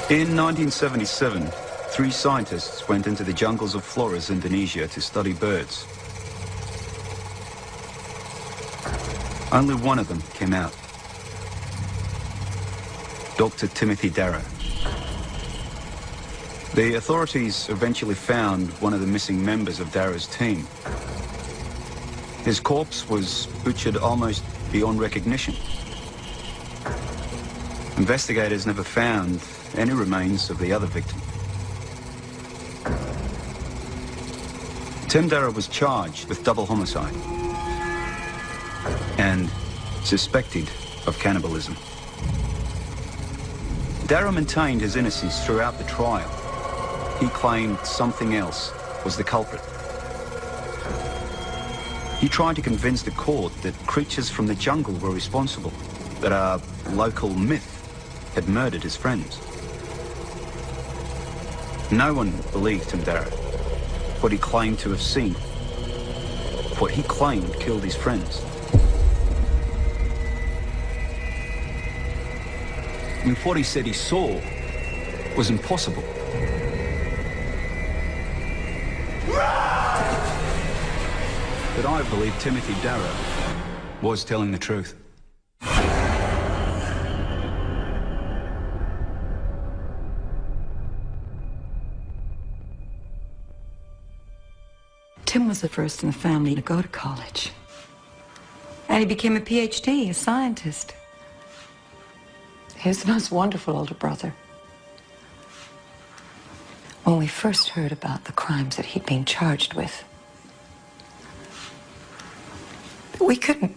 In 1977, 3 scientists went into the jungles of Flores, Indonesia to study birds. Only one of them came out. Dr. Timothy Darrow. The authorities eventually found one of the missing members of Darrow's team. His corpse was butchered almost beyond recognition. Investigators never found any remains of the other victim. Tim Darrow was charged with double homicide and suspected of cannibalism. Darrow maintained his innocence throughout the trial. He claimed something else was the culprit. He tried to convince the court that creatures from the jungle were responsible, that a local myth had murdered his friends. No one believed Tim Darrow. What he claimed to have seen, what he claimed killed his friends. And what he said he saw was impossible. But I believe Timothy Darrow was telling the truth. Tim was the first in the family to go to college. And he became a PhD, a scientist. He was the most wonderful older brother. When we first heard about the crimes that he'd been charged with, we couldn't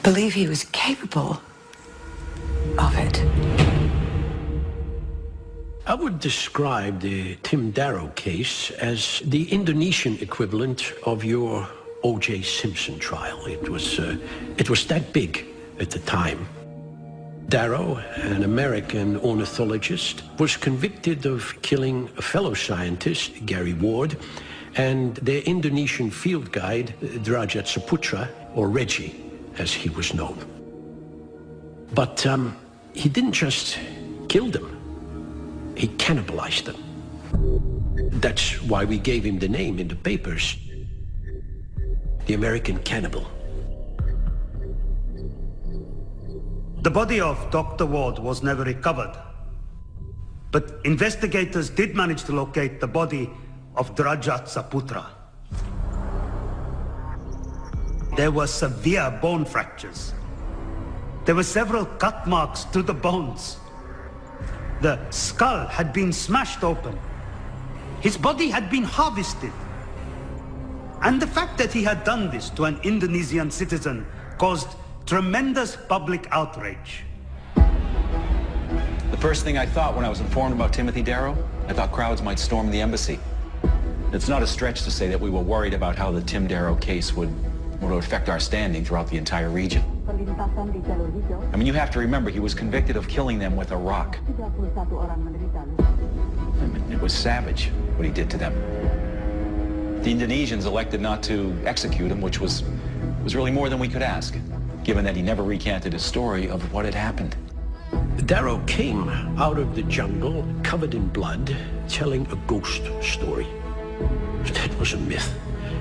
believe he was capable of it. I would describe the Tim Darrow case as the Indonesian equivalent of your O.J. Simpson trial. It was that big at the time. Darrow, an American ornithologist, was convicted of killing a fellow scientist, Gary Ward, and their Indonesian field guide, Derajat Saputra, or Reggie, as he was known. But he didn't just kill them. He cannibalized them. That's why we gave him the name in the papers, the American Cannibal. The body of Dr. Ward was never recovered, but investigators did manage to locate the body of Derajat Saputra. There were severe bone fractures. There were several cut marks to the bones. The skull had been smashed open. His body had been harvested. And the fact that he had done this to an Indonesian citizen caused tremendous public outrage. The first thing I thought when I was informed about Timothy Darrow, I thought crowds might storm the embassy. It's not a stretch to say that we were worried about how the Tim Darrow case would affect our standing throughout the entire region. I mean, you have to remember, he was convicted of killing them with a rock. I mean, it was savage what he did to them. The Indonesians elected not to execute him, which was really more than we could ask, given that he never recanted his story of what had happened. Darrow came out of the jungle covered in blood, telling a ghost story. That was a myth.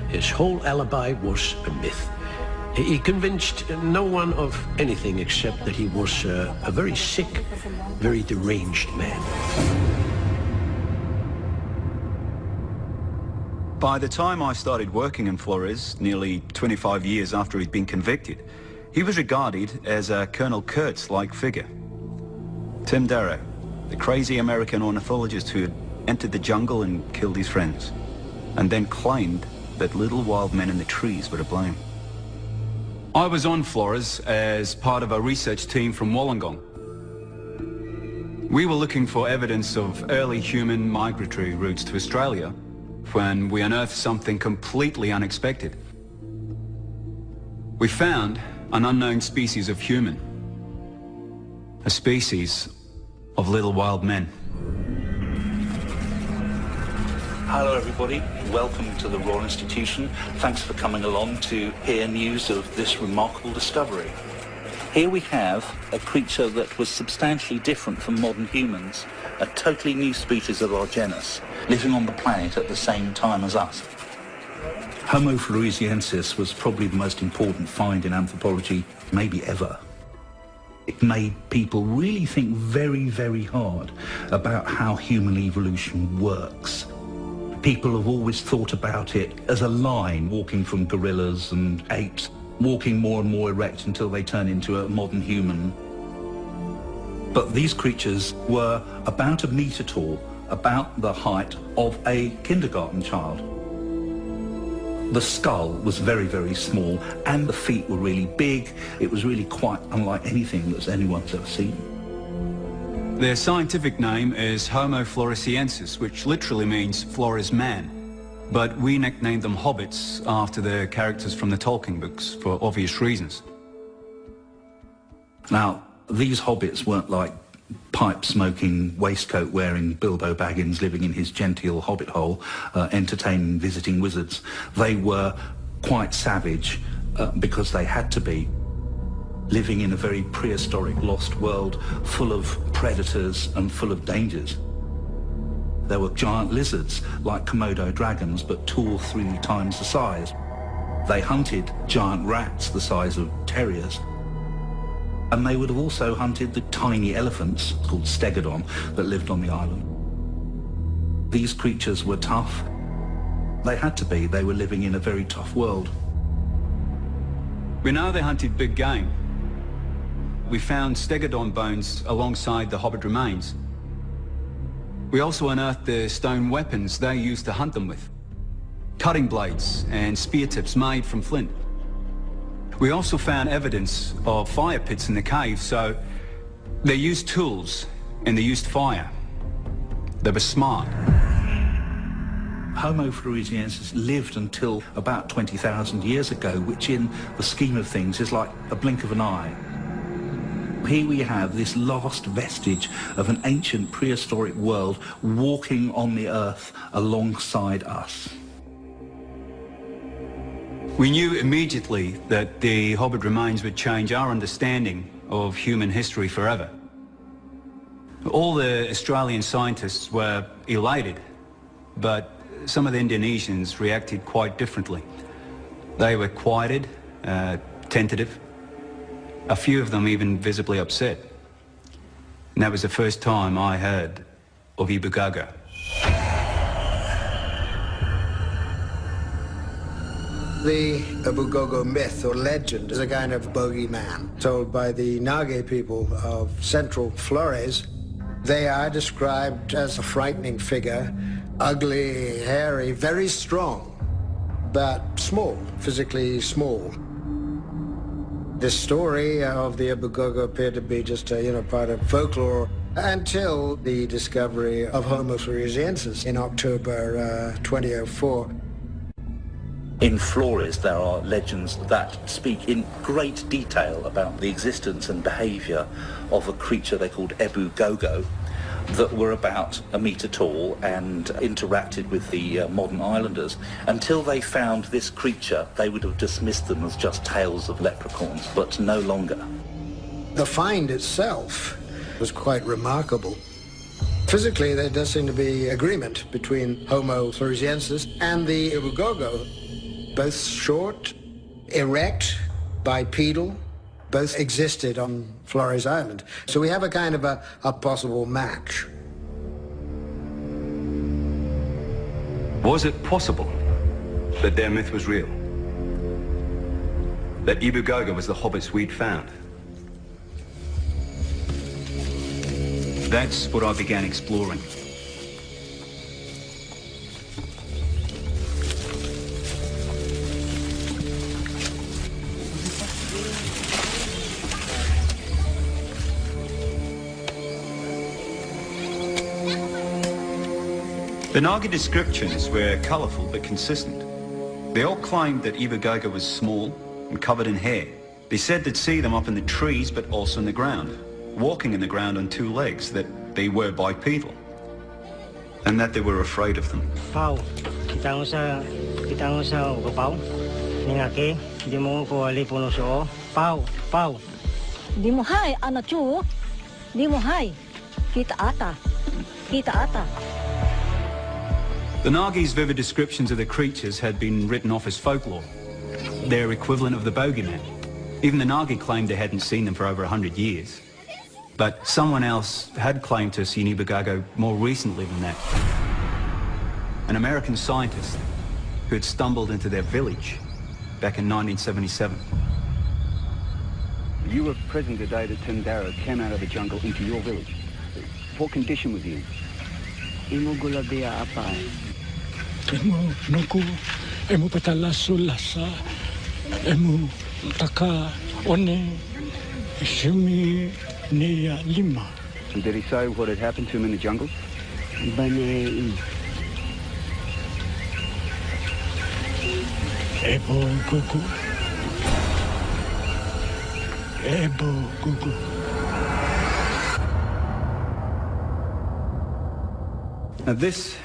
His whole alibi was a myth. He convinced no one of anything except that he was a very sick, very deranged man. By the time I started working in Flores, nearly 25 years after he'd been convicted, he was regarded as a Colonel Kurtz-like figure. Tim Darrow, the crazy American ornithologist who had entered the jungle and killed his friends, and then claimed that little wild men in the trees were to blame. I was on Flores as part of a research team from Wollongong. We were looking for evidence of early human migratory routes to Australia when we unearthed something completely unexpected. We found an unknown species of human, a species of little wild men. Hello everybody, welcome to the Royal Institution. Thanks for coming along to hear news of this remarkable discovery. Here we have a creature that was substantially different from modern humans, a totally new species of our genus, living on the planet at the same time as us. Homo floresiensis was probably the most important find in anthropology, maybe ever. It made people really think very, very hard about how human evolution works. People have always thought about it as a line walking from gorillas and apes, walking more and more erect until they turn into a modern human. But these creatures were about a metre tall, about the height of a kindergarten child. The skull was very, very small, and the feet were really big. It was really quite unlike anything that anyone's ever seen. Their scientific name is Homo floresiensis, which literally means Flores man. But we nicknamed them hobbits after the characters from the Tolkien books for obvious reasons. Now, these hobbits weren't like pipe-smoking, waistcoat-wearing Bilbo Baggins living in his genteel hobbit hole, entertaining visiting wizards. They were quite savage because they had to be, living in a very prehistoric lost world full of predators and full of dangers. There were giant lizards like Komodo dragons, but 2 or 3 times the size. They hunted giant rats the size of terriers. And they would have also hunted the tiny elephants, called stegodon, that lived on the island. These creatures were tough. They had to be. They were living in a very tough world. We know they hunted big game. We found stegodon bones alongside the hobbit remains. We also unearthed the stone weapons they used to hunt them with. Cutting blades and spear tips made from flint. We also found evidence of fire pits in the cave, so they used tools and they used fire. They were smart. Homo floresiensis lived until about 20,000 years ago, which in the scheme of things is like a blink of an eye. Here we have this last vestige of an ancient prehistoric world walking on the earth alongside us. We knew immediately that the hobbit remains would change our understanding of human history forever. All the Australian scientists were elated, but some of the Indonesians reacted quite differently. They were quieted, tentative. A few of them even visibly upset. And that was the first time I heard of Ibu Gaga. The Abugogo myth or legend is a kind of bogeyman told by the Nage people of central Flores. They are described as a frightening figure, ugly, hairy, very strong, but small, physically small. The story of the Abugogo appeared to be just a, part of folklore until the discovery of Homo floresiensis in October 2004. In Flores, there are legends that speak in great detail about the existence and behaviour of a creature they called Ebu Gogo that were about a metre tall and interacted with the modern islanders. Until they found this creature, they would have dismissed them as just tales of leprechauns, but no longer. The find itself was quite remarkable. Physically, there does seem to be agreement between Homo floresiensis and the Abugogo. Both short, erect, bipedal, both existed on Flores Island. So we have a kind of a possible match. Was it possible that their myth was real? That Ibu Gogo was the hobbits we'd found? That's what I began exploring. The Naga descriptions were colourful but consistent. They all claimed that Ibu Gogo was small and covered in hair. They said they'd see them up in the trees but also in the ground, walking in the ground on 2 legs, that they were bipedal, and that they were afraid of them. Pau, kita mo sa ugapaw. Ningaki, di mo ko alipo no so. Pau. Di mo hai, anak cu. Di mo hai. Kita ata. Kita ata. The Nagi's vivid descriptions of the creatures had been written off as folklore, their equivalent of the bogeyman. Even the Nagi claimed they hadn't seen them for over 100 years. But someone else had claimed to have seen Ibugago more recently than that. An American scientist who had stumbled into their village back in 1977. You were present the day that Tim Darrow came out of the jungle into your village. What condition was he in? Imo gulabia apa? Emo nuku, emo patalaso lasa, emo taka one, shumi neya lima. And did he say what had happened to him in the jungle? Bane Ebo gugu. Ebo gugu. Now this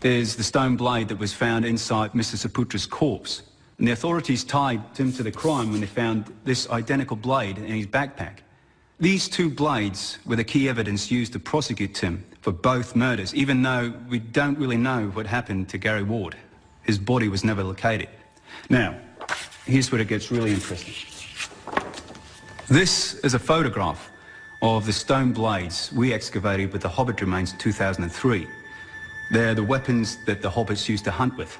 is the stone blade that was found inside Mr. Saputra's corpse. And the authorities tied Tim to the crime when they found this identical blade in his backpack. These two blades were the key evidence used to prosecute Tim for both murders, even though we don't really know what happened to Gary Ward. His body was never located. Now, here's where it gets really interesting. This is a photograph of the stone blades we excavated with the Hobbit remains in 2003. They're the weapons that the Hobbits used to hunt with.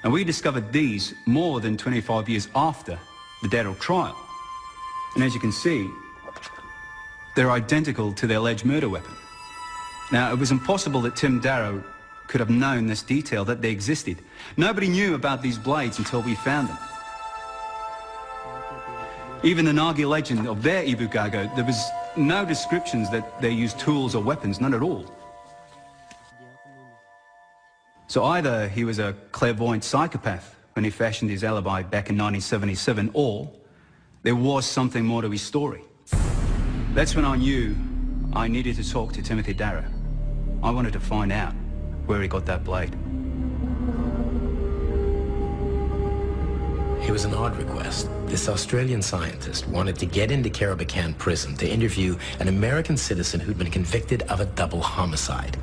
And we discovered these more than 25 years after the Darrow trial. And as you can see, they're identical to the alleged murder weapon. Now, it was impossible that Tim Darrow could have known this detail, that they existed. Nobody knew about these blades until we found them. Even the Nagi legend of their Ibugago, there was no descriptions that they used tools or weapons, none at all. So either he was a clairvoyant psychopath when he fashioned his alibi back in 1977, or there was something more to his story. That's when I knew I needed to talk to Timothy Darrow. I wanted to find out where he got that blade. It was an odd request. This Australian scientist wanted to get into Carabacan prison to interview an American citizen who'd been convicted of a double homicide.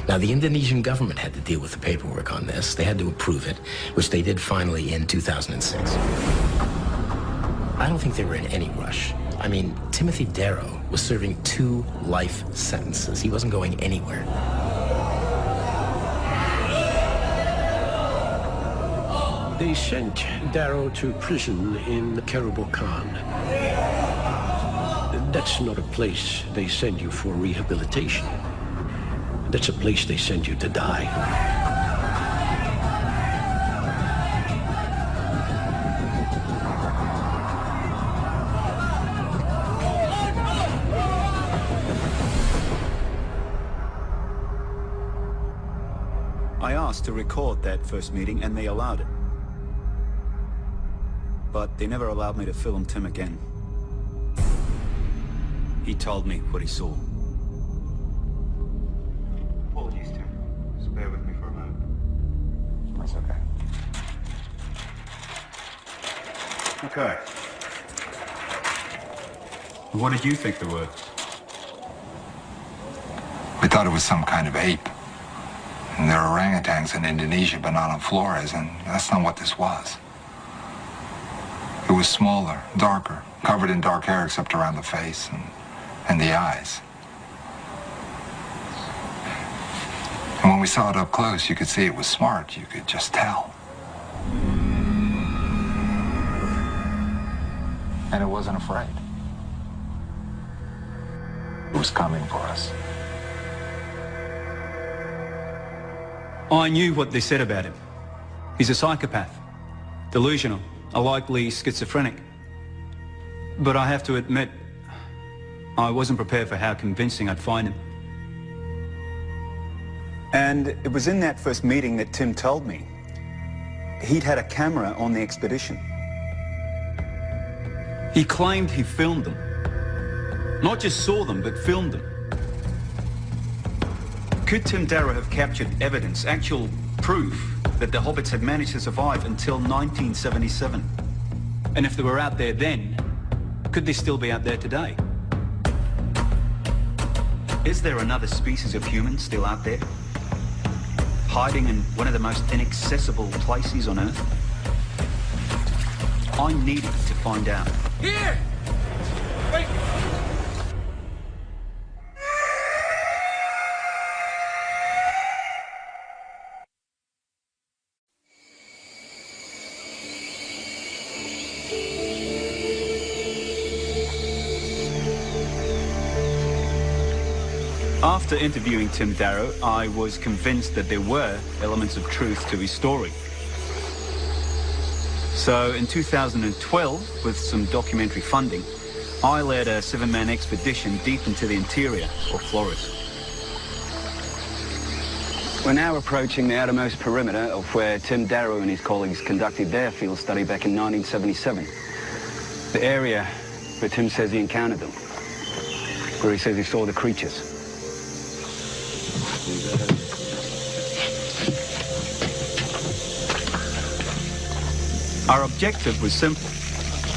Now, the Indonesian government had to deal with the paperwork on this. They had to approve it, which they did finally in 2006. I don't think they were in any rush. I mean, Timothy Darrow was serving 2 life sentences. He wasn't going anywhere. They sent Darrow to prison in Carabacan. That's not a place they send you for rehabilitation. That's a place they send you to die. I asked to record that first meeting and they allowed it. But they never allowed me to film Tim again. He told me what he saw. Apologies, Tim. Just bear with me for a moment. That's okay. Okay. What did you think they were? We thought it was some kind of ape. And there are orangutans in Indonesia, but not on Flores, and that's not what this was. It was smaller, darker, covered in dark hair except around the face and the eyes. And when we saw it up close, you could see it was smart. You could just tell. And it wasn't afraid. It was coming for us. I knew what they said about him. He's a psychopath, delusional, a likely schizophrenic. But I have to admit, I wasn't prepared for how convincing I'd find him. And it was in that first meeting that Tim told me he'd had a camera on the expedition. He claimed he filmed them. Not just saw them, but filmed them. Could Tim Darrow have captured evidence, actual proof, that the Hobbits had managed to survive until 1977? And if they were out there then, Could they still be out there today? Is there another species of human still out there? Hiding in one of the most inaccessible places on Earth? I needed to find out. Here! Wait! After interviewing Tim Darrow, I was convinced that there were elements of truth to his story. So in 2012, with some documentary funding, I led a 7-man expedition deep into the interior of Flores. We're now approaching the outermost perimeter of where Tim Darrow and his colleagues conducted their field study back in 1977. The area where Tim says he encountered them, where he says he saw the creatures. Our objective was simple: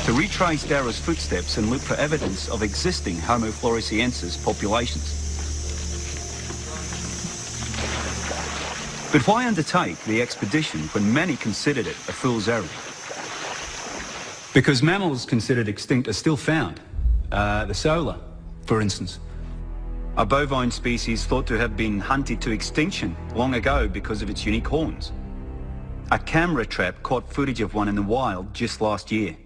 to retrace Darrow's footsteps and look for evidence of existing Homo floresiensis populations. But why undertake the expedition when many considered it a fool's errand? Because mammals considered extinct are still found. The solar, for instance. A bovine species thought to have been hunted to extinction long ago because of its unique horns. A camera trap caught footage of one in the wild just last year.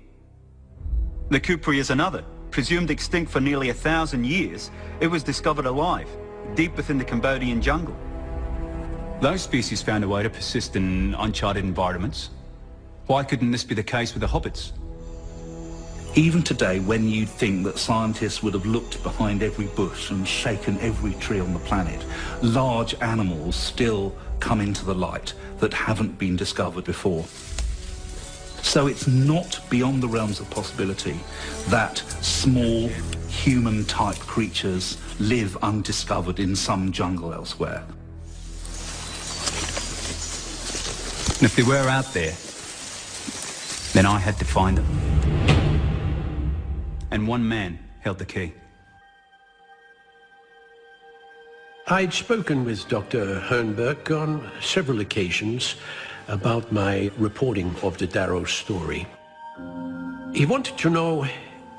The Kukri is another. Presumed extinct for nearly 1,000 years, it was discovered alive, deep within the Cambodian jungle. Those species found a way to persist in uncharted environments. Why couldn't this be the case with the hobbits? Even today, when you'd think that scientists would have looked behind every bush and shaken every tree on the planet, large animals still come into the light that haven't been discovered before. So it's not beyond the realms of possibility that small human-type creatures live undiscovered in some jungle elsewhere. And if they were out there, then I had to find them. And one man held the key. I'd spoken with Dr. Hernberg on several occasions about my reporting of the Darrow story. He wanted to know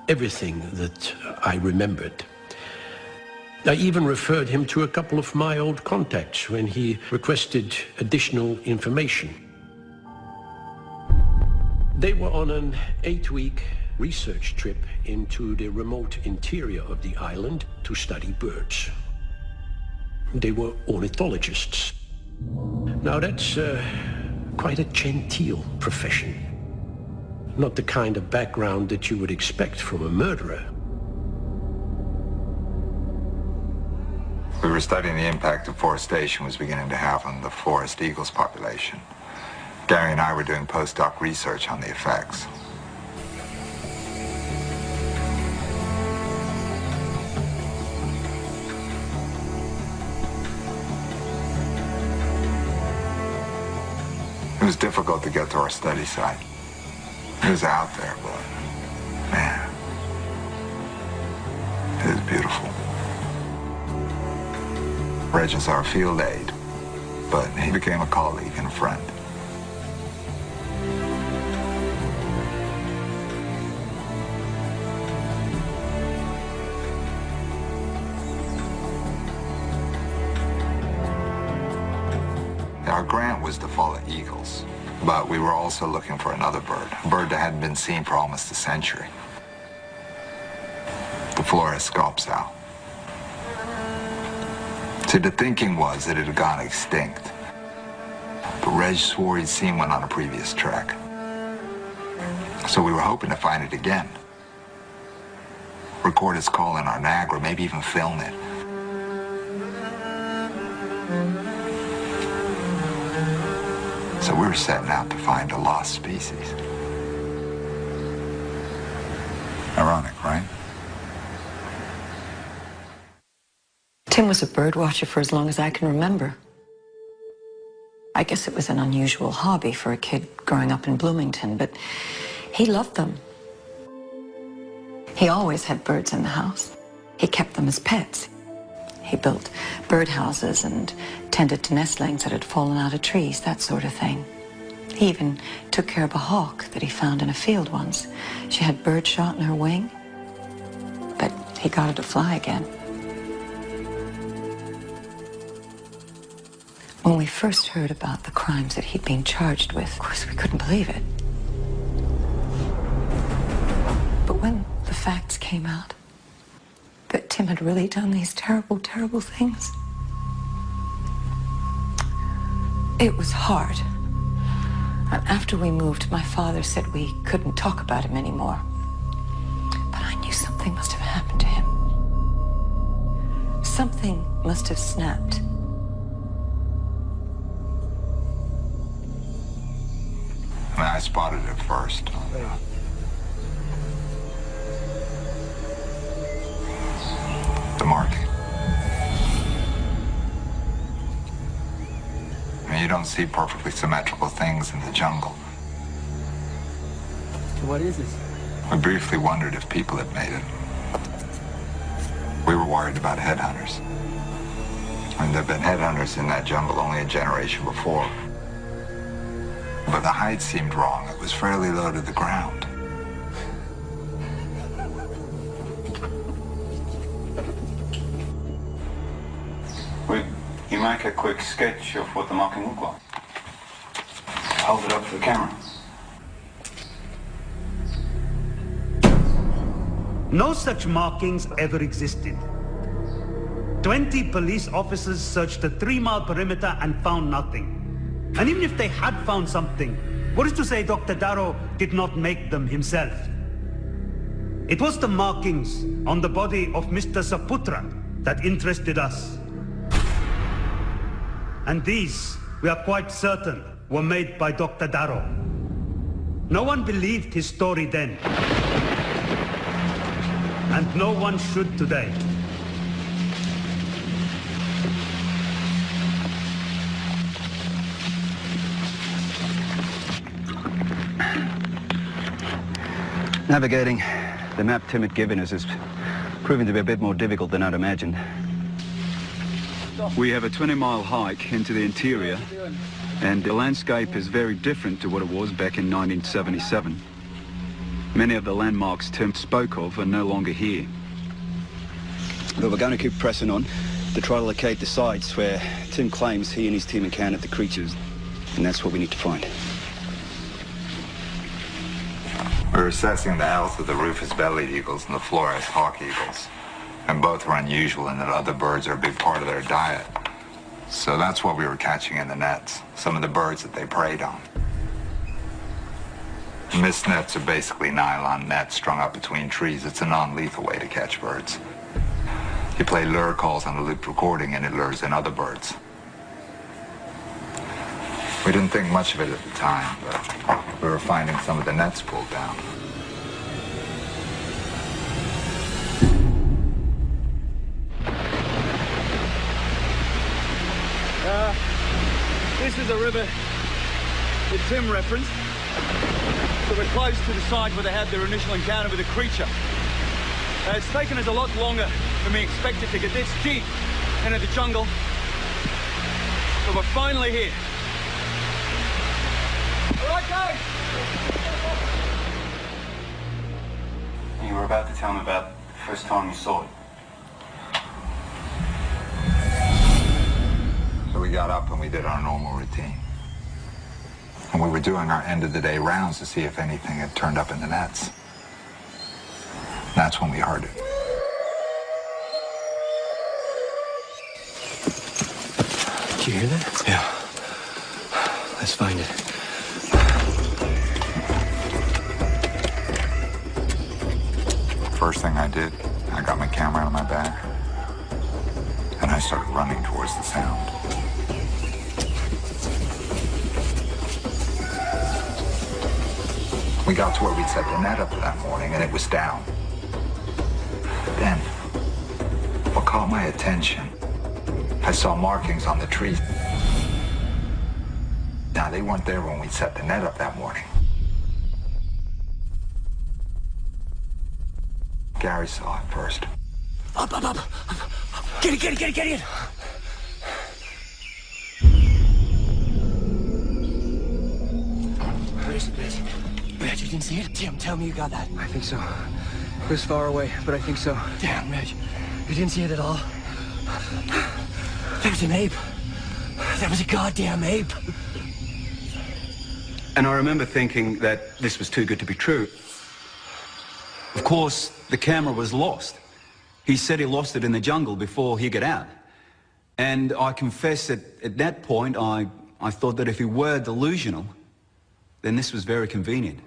everything that I remembered. I even referred him to a couple of my old contacts when he requested additional information. They were on an 8-week research trip into the remote interior of the island to study birds. They were ornithologists. Now that's quite a genteel profession. Not the kind of background that you would expect from a murderer. We were studying the impact deforestation was beginning to have on the forest eagles population. Gary and I were doing postdoc research on the effects. It was difficult to get to our study site. It was out there, but man, it was beautiful. Reg is our field aide, but he became a colleague and a friend. Our grant was to follow eagles, but we were also looking for another bird, a bird that hadn't been seen for almost a century. The Flores scops owl. See, the thinking was that it had gone extinct, but Reg swore he'd seen one on a previous trek. So we were hoping to find it again. Record its call in our NAG, or maybe even film it. So we were setting out to find a lost species. Ironic, right? Tim was a bird watcher for as long as I can remember. I guess it was an unusual hobby for a kid growing up in Bloomington, but he loved them. He always had birds in the house. He kept them as pets. He built birdhouses and tended to nestlings that had fallen out of trees, that sort of thing. He even took care of a hawk that he found in a field once. She had bird shot in her wing, but he got her to fly again. When we first heard about the crimes that he'd been charged with, of course, we couldn't believe it. But when the facts came out, that Tim had really done these terrible, terrible things, it was hard. And after we moved, my father said we couldn't talk about him anymore. But I knew something must have happened to him. Something must have snapped. I spotted it first. The marking. You don't see perfectly symmetrical things in the jungle. What is this? We briefly wondered if people had made it. We were worried about headhunters. And there have been headhunters in that jungle only a generation before. But the height seemed wrong. It was fairly low to the ground. Will you make a quick sketch of what the marking looked like? Hold it up for the camera. No such markings ever existed. 20 police officers searched the 3-mile perimeter and found nothing. And even if they had found something, what is to say Dr. Darrow did not make them himself? It was the markings on the body of Mr. Saputra that interested us. And these, we are quite certain, were made by Dr. Darrow. No one believed his story then. And no one should today. Navigating the map Tim had given us is proving to be a bit more difficult than I'd imagined. We have a 20-mile hike into the interior, and the landscape is very different to what it was back in 1977. Many of the landmarks Tim spoke of are no longer here. But we're going to keep pressing on to try to locate the sites where Tim claims he and his team encountered the creatures, and that's what we need to find. We're assessing the health of the rufous-bellied eagles and the Flores hawk eagles. And both are unusual in that other birds are a big part of their diet. So that's what we were catching in the nets, some of the birds that they preyed on. Mist nets are basically nylon nets strung up between trees. It's a non-lethal way to catch birds. You play lure calls on a looped recording and it lures in other birds. We didn't think much of it at the time, but we were finding some of the nets pulled down. This is a river that Tim referenced. So we're close to the site where they had their initial encounter with the creature. It's taken us a lot longer than we expected to get this deep into the jungle. But we're finally here. All right, guys! You were about to tell me about the first time you saw it. So we got up and we did our normal routine. And we were doing our end-of-the-day rounds to see if anything had turned up in the nets. That's when we heard it. Did you hear that? Yeah. Let's find it. First thing I did, I got my camera out of my bag, and I started running towards the sound. We got to where we'd set the net up that morning, and it was down. But then, what caught my attention, I saw markings on the trees. Now, they weren't there when we set the net up that morning. Gary saw it first. Up! Get it! Where is it, Reg, you didn't see it? Tim, tell me you got that. I think so. It was far away, but I think so. Damn, Reg. You didn't see it at all? That was an ape. That was a goddamn ape. And I remember thinking that this was too good to be true. Of course, the camera was lost. He said he lost it in the jungle before he got out. And I confess that at that point, I thought that if he were delusional, then this was very convenient.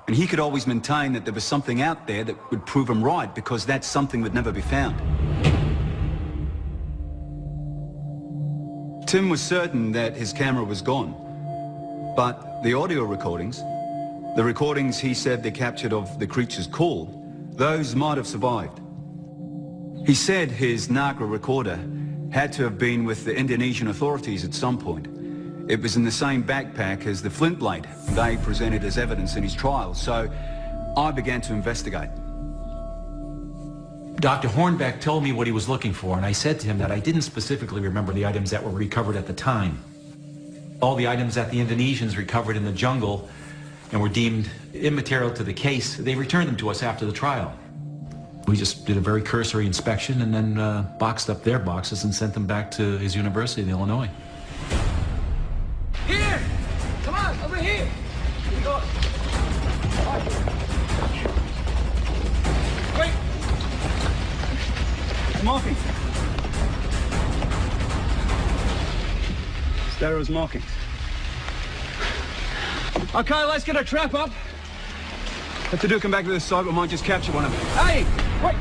And he could always maintain that there was something out there that would prove him right, because that something would never be found. Tim was certain that his camera was gone, but the audio recordings, the recordings he said they captured of the creature's call, those might have survived. He said his Nagra recorder had to have been with the Indonesian authorities at some point. It was in the same backpack as the flint blade they presented as evidence in his trial, so I began to investigate. Dr. Hornbeck told me what he was looking for, and I said to him that I didn't specifically remember the items that were recovered at the time. All the items that the Indonesians recovered in the jungle and were deemed immaterial to the case, they returned them to us after the trial. We just did a very cursory inspection and then boxed up their boxes and sent them back to his university in Illinois. Here! Come on, over here! Here we go. Wait! Markings. Darrow's markings. Okay, let's get a trap up. If they do come back to this site, we might just capture one of them. Hey! Wait!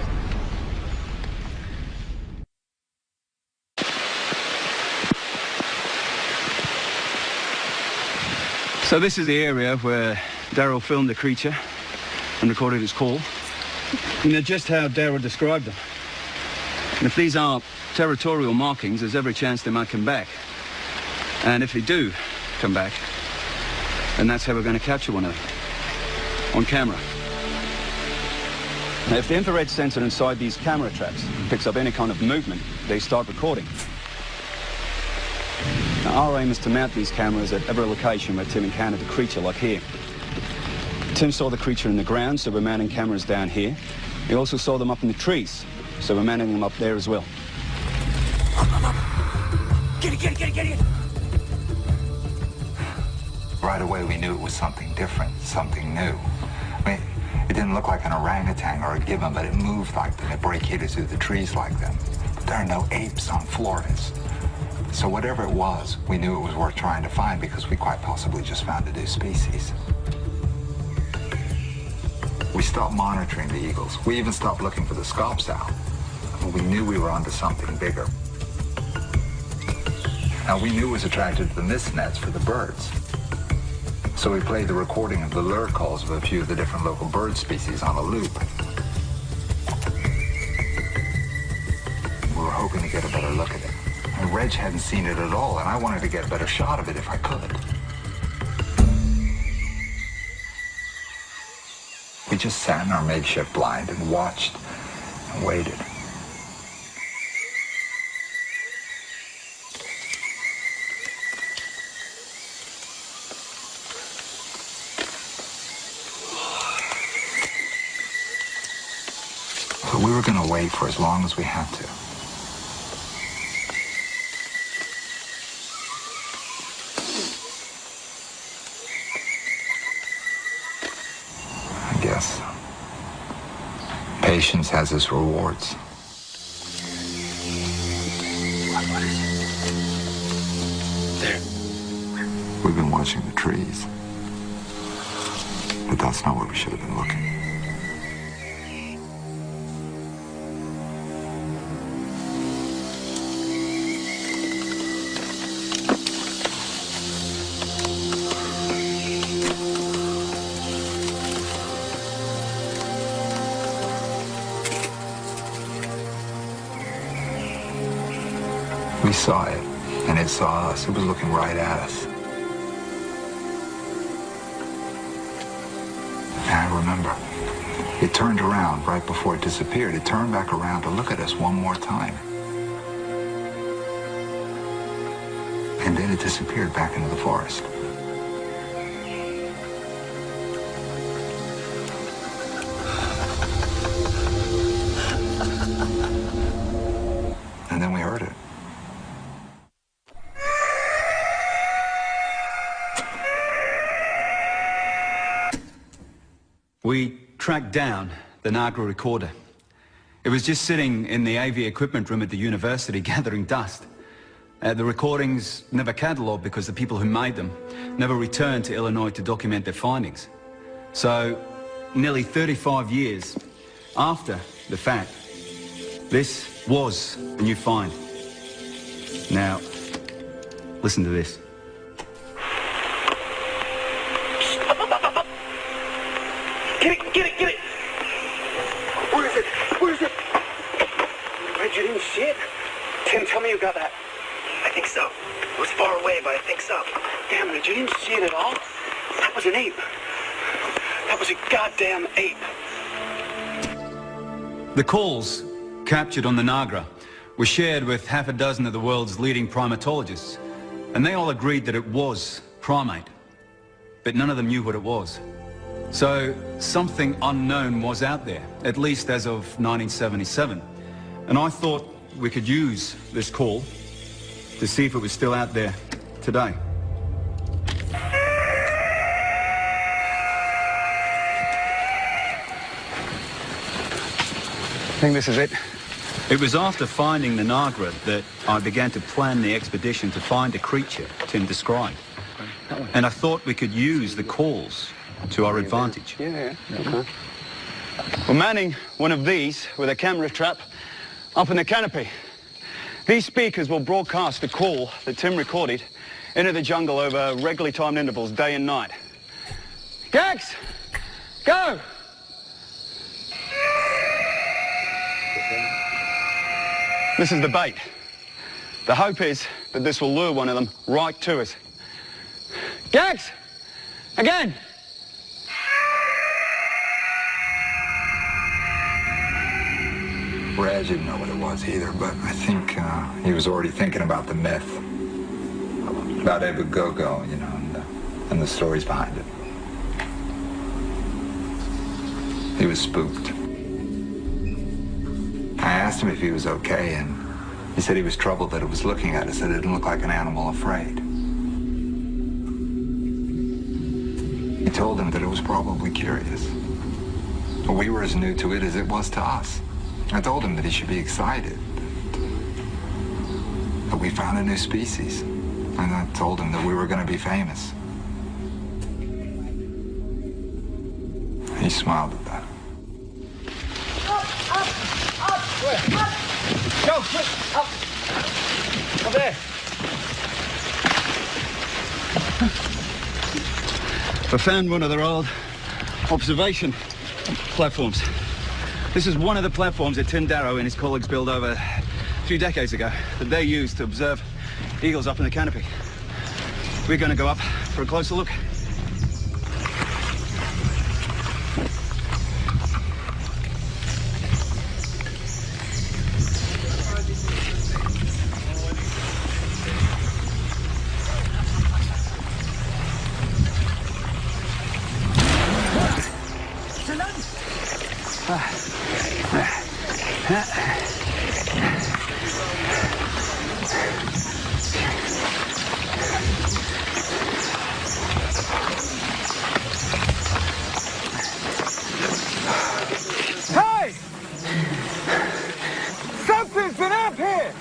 So this is the area where Darrow filmed the creature and recorded its call. You know, just how Darrow described them. And if these are territorial markings, there's every chance they might come back. And if they do come back, then that's how we're going to capture one of them. On camera. Now, if the infrared sensor inside these camera traps picks up any kind of movement, they start recording. Now, our aim is to mount these cameras at every location where Tim encountered the creature, like here. Tim saw the creature in the ground, so we're mounting cameras down here. He also saw them up in the trees, so we're mounting them up there as well. Up. Get it! Right away, we knew it was something different, something new. I mean, it didn't look like an orangutan or a gibbon, but it moved like them. It brachiated through the trees like them. But there are no apes on Flores. So whatever it was, we knew it was worth trying to find, because we quite possibly just found a new species. We stopped monitoring the eagles. We even stopped looking for the scarp owl. We knew we were onto something bigger. Now, we knew it was attracted to the mist nets for the birds. So we played the recording of the lure calls of a few of the different local bird species on a loop. We were hoping to get a better look at it. And Reg hadn't seen it at all, and I wanted to get a better shot of it if I could. We just sat in our makeshift blind and watched and waited. So we were going to wait for as long as we had to. I guess patience has its rewards. What is it? There. We've been watching the trees. But that's not where we should have been looking. We saw it, and it saw us. It was looking right at us. I remember. It turned around right before it disappeared. It turned back around to look at us one more time. And then it disappeared back into the forest. And then we heard it. We tracked down the Nagra recorder. It was just sitting in the AV equipment room at the university gathering dust. The recordings never catalogued because the people who made them never returned to Illinois to document their findings. So, nearly 35 years after the fact, this was a new find. Now, listen to this. Get it! Where is it? Red, you didn't see it? Tim, tell me you got that. I think so. It was far away, but I think so. Damn, Red, you didn't see it at all? That was an ape. That was a goddamn ape. The calls captured on the Nagra were shared with half a dozen of the world's leading primatologists, and they all agreed that it was primate, but none of them knew what it was. So something unknown was out there, at least as of 1977. And I thought we could use this call to see if it was still out there today. I think this is it. It was after finding the Nagra that I began to plan the expedition to find the creature Tim described. And I thought we could use the calls to our advantage. Yeah. Okay. We're manning one of these with a camera trap up in the canopy. These speakers will broadcast the call that Tim recorded into the jungle over regularly timed intervals, day and night. Gags! Go! This is the bait. The hope is that this will lure one of them right to us. Gags! Again! Reg didn't know what it was either, but I think he was already thinking about the myth. About Abu Gogo, you know, and the stories behind it. He was spooked. I asked him if he was okay, and he said he was troubled that it was looking at us, that it didn't look like an animal afraid. He told him that it was probably curious. But we were as new to it as it was to us. I told him that he should be excited, that we found a new species. And I told him that we were going to be famous. He smiled at that. Go, quick, up. Up there. I found one of their old observation platforms. This is one of the platforms that Tim Darrow and his colleagues built over a few decades ago that they used to observe eagles up in the canopy. We're going to go up for a closer look. Hey! Something's been up here!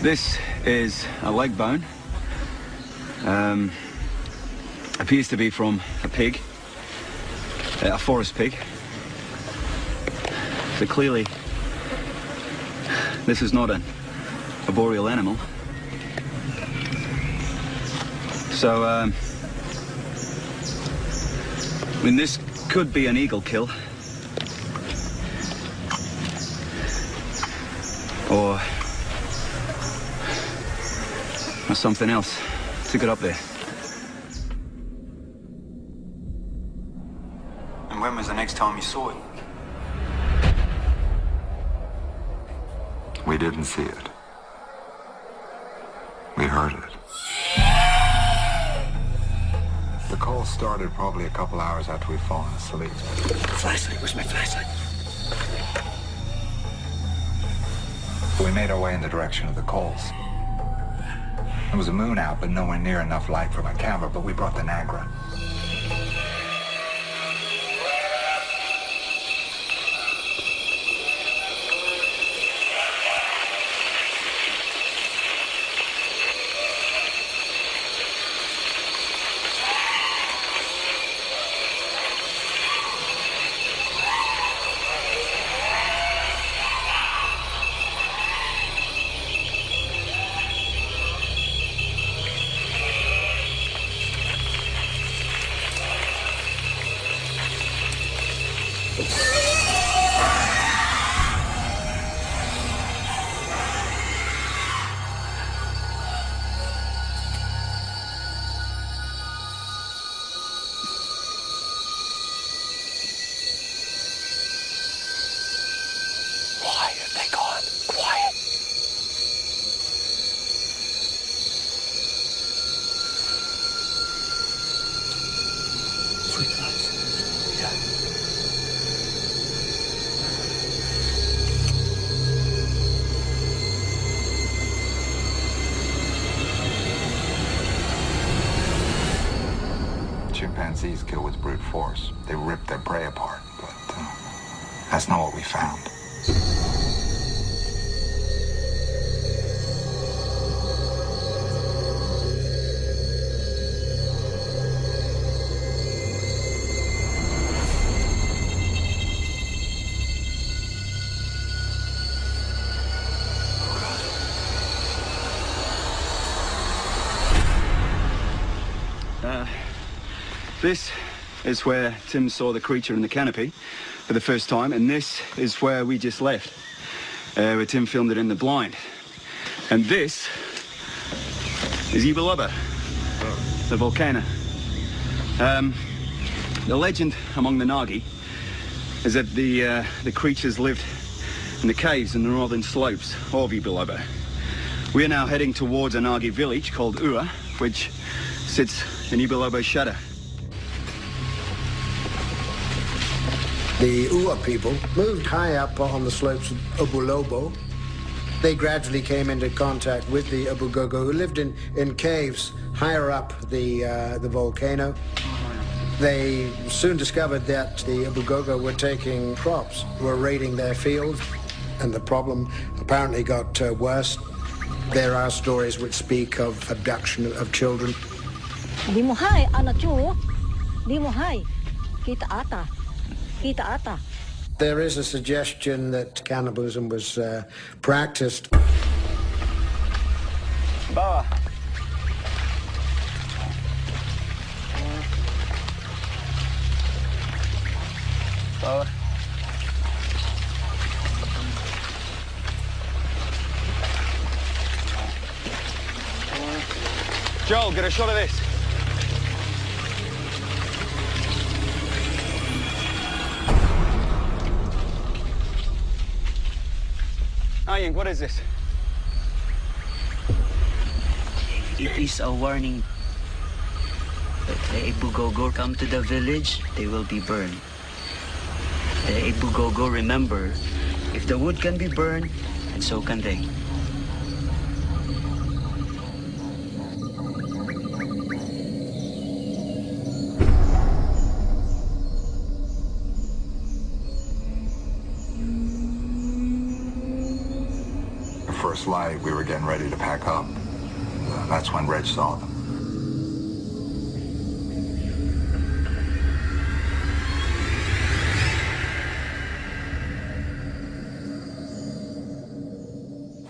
This is a leg bone. Appears to be from a pig, a forest pig. So clearly, this is not an arboreal animal. So I mean, this could be an eagle kill. Or something else to get up there. And when was the next time you saw it? We didn't see it. We heard it. The call started probably a couple hours after we'd fallen asleep. Flashlight, where's my flashlight? We made our way in the direction of the calls. There was a moon out, but nowhere near enough light for my camera, but we brought the Nagra. Chimpanzees kill with brute force. They rip their prey apart, but that's not what we found. This is where Tim saw the creature in the canopy for the first time, and this is where we just left, where Tim filmed it in the blind. And this is Ibalaba, the volcano. The legend among the Nagi is that the creatures lived in the caves in the northern slopes of Ibalaba. We are now heading towards a Nagi village called Ua, which sits in Ibalaba's shadow. The Ua people moved high up on the slopes of Ubulobo. They gradually came into contact with the Abugogo, who lived in caves higher up the volcano. They soon discovered that the Abugogo were taking crops, were raiding their fields, and the problem apparently got worse. There are stories which speak of abduction of children. Di mo hay, anak yo. Di mo hay. Kita ata. Kita ata. There is a suggestion that cannibalism was practiced. Bawa. Bawa. Joel, get a shot of this. Aying, what is this? It is a warning. If the Abugogo come to the village, they will be burned. The Abugogo remember, if the wood can be burned, and so can they. First light, we were getting ready to pack up. That's when Reg saw them.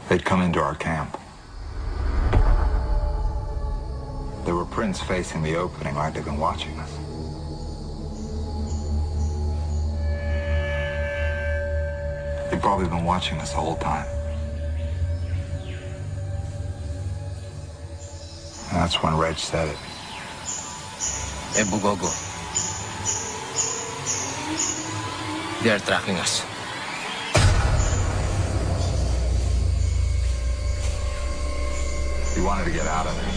They'd come into our camp. There were prints facing the opening like they'd been watching us. probably been watching us the whole time. And that's when Reg said it. A Bugogo. They are tracking us. He wanted to get out of there.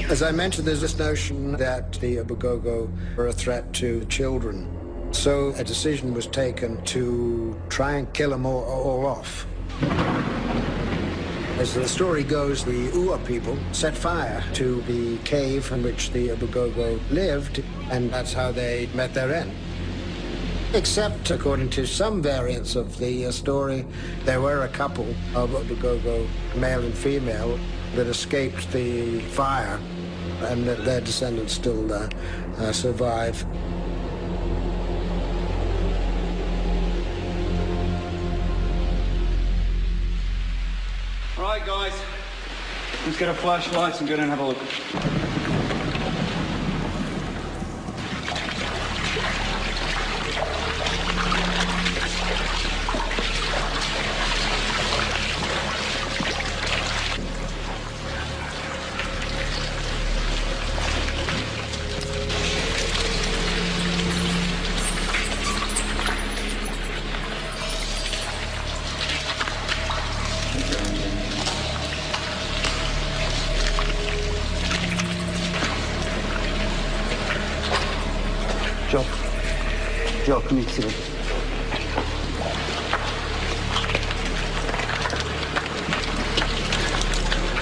As I mentioned, there's this notion that the Abugogo are a threat to children. So a decision was taken to try and kill them all off. As the story goes, the Ua people set fire to the cave in which the Abugogo lived, and that's how they met their end. Except, according to some variants of the story, there were a couple of Abugogo, male and female, that escaped the fire, and that their descendants still survive. All right, guys. Let's get our flashlights and go down and have a look. Joe, come here, sit down.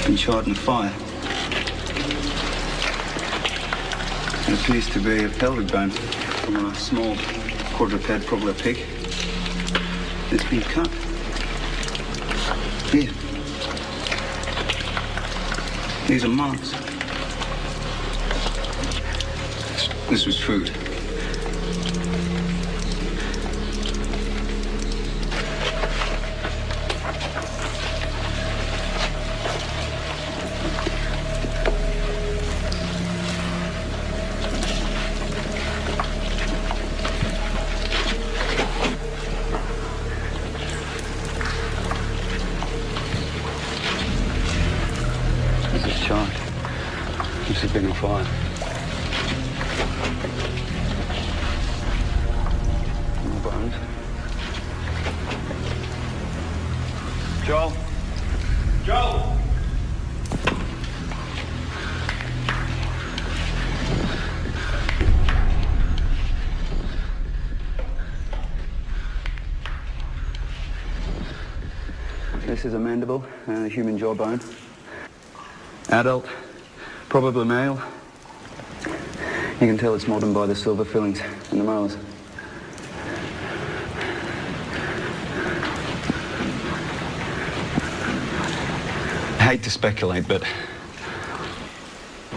Been charred in the fire. It appears to be a pelvic bone from a small quadruped, probably a pig. It's been cut. Here. These are marks. This was food. This has been on fire. More bones. Joel? Joel! This is a mandible and a human jawbone. Adult. Probably male. You can tell it's modern by the silver fillings in the molars. I hate to speculate, but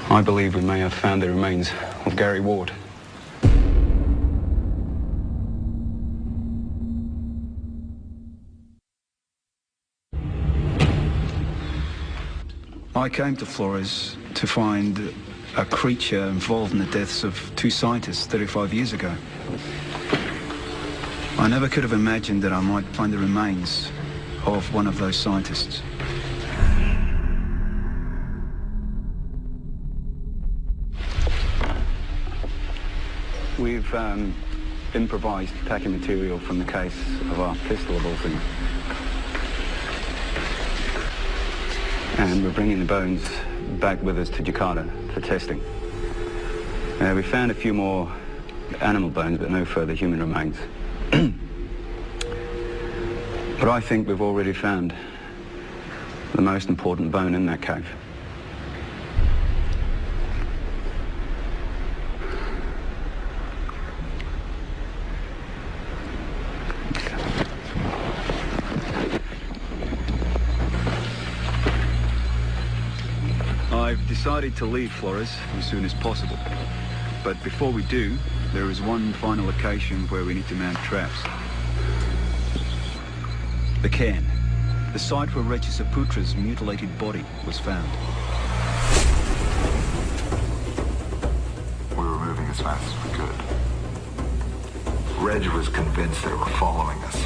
I believe we may have found the remains of Gary Ward. I came to Flores to find a creature involved in the deaths of 2 scientists 35 years ago. I never could have imagined that I might find the remains of one of those scientists. We've improvised packing material from the case of our pistol of all things. And we're bringing the bones back with us to Jakarta for testing. We found a few more animal bones, but no further human remains. But I think we've already found The most important bone in that cave. I've decided to leave Flores as soon as possible. But before we do, there is one final location where we need to mount traps. The cairn. The site where Regisaputra's mutilated body was found. We were moving as fast as we could. Reg was convinced they were following us.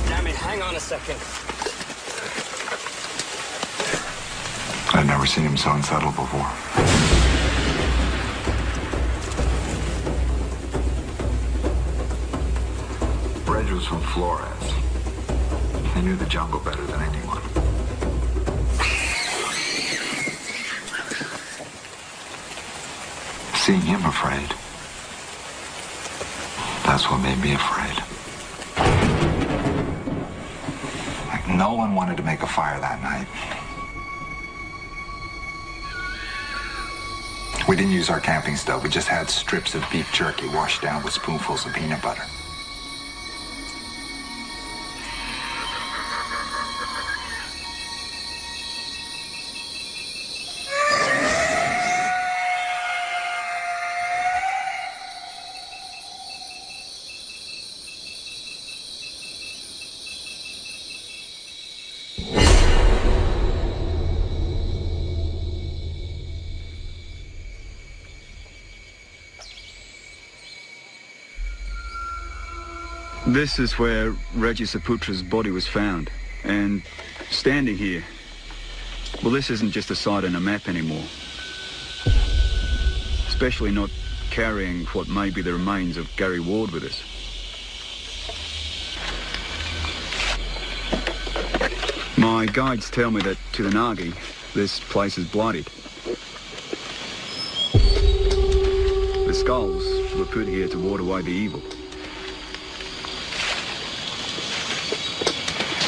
Damn it, hang on a second. I'd never seen him so unsettled before. Reg was from Flores. He knew the jungle better than anyone. Seeing him afraid, that's what made me afraid. Like, no one wanted to make a fire that night. We didn't use our camping stove. We just had strips of beef jerky washed down with spoonfuls of peanut butter. This is where Regisaputra's body was found. And standing here, well, this isn't just a site on a map anymore. Especially not carrying what may be the remains of Gary Ward with us. My guides tell me that to the Nagi, this place is blighted. The skulls were put here to ward away the evil.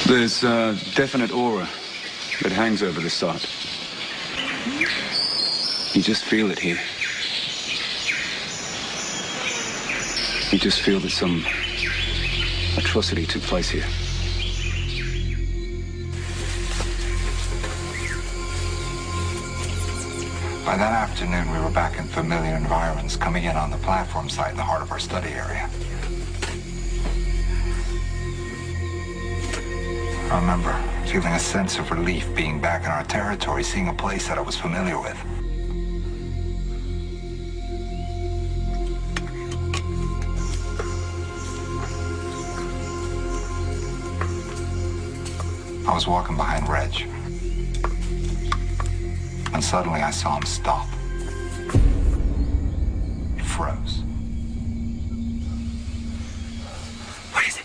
There's a definite aura that hangs over the site. You just feel it here. You just feel that some atrocity took place here. By that afternoon, we were back in familiar environs, coming in on the platform site in the heart of our study area. I remember feeling a sense of relief being back in our territory, seeing a place that I was familiar with. I was walking behind Reg, and suddenly I saw him stop. He froze. What is it?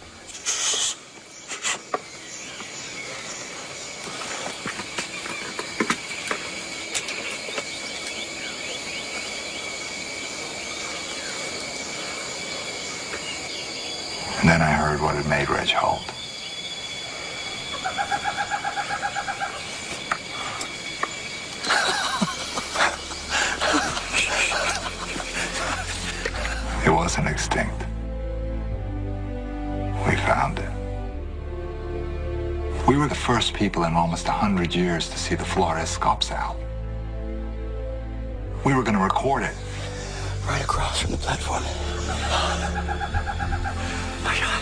And then I heard what had made Reg halt. It wasn't extinct. We found it. We were the first people in almost 100 years to see the Flores scops out. We were going to record it. Right across from the platform. My God.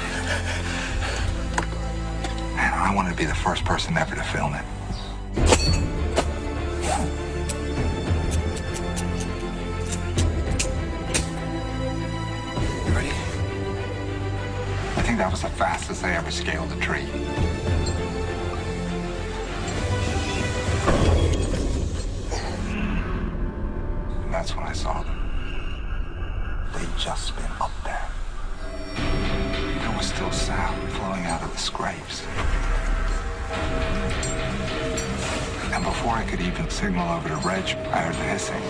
And I wanted to be the first person ever to film it. You ready? I think that was the fastest I ever scaled a tree. And that's when I saw them. They'd just been up there. There was still sound flowing out of the scrapes. And before I could even signal over to Reg, I heard the hissing.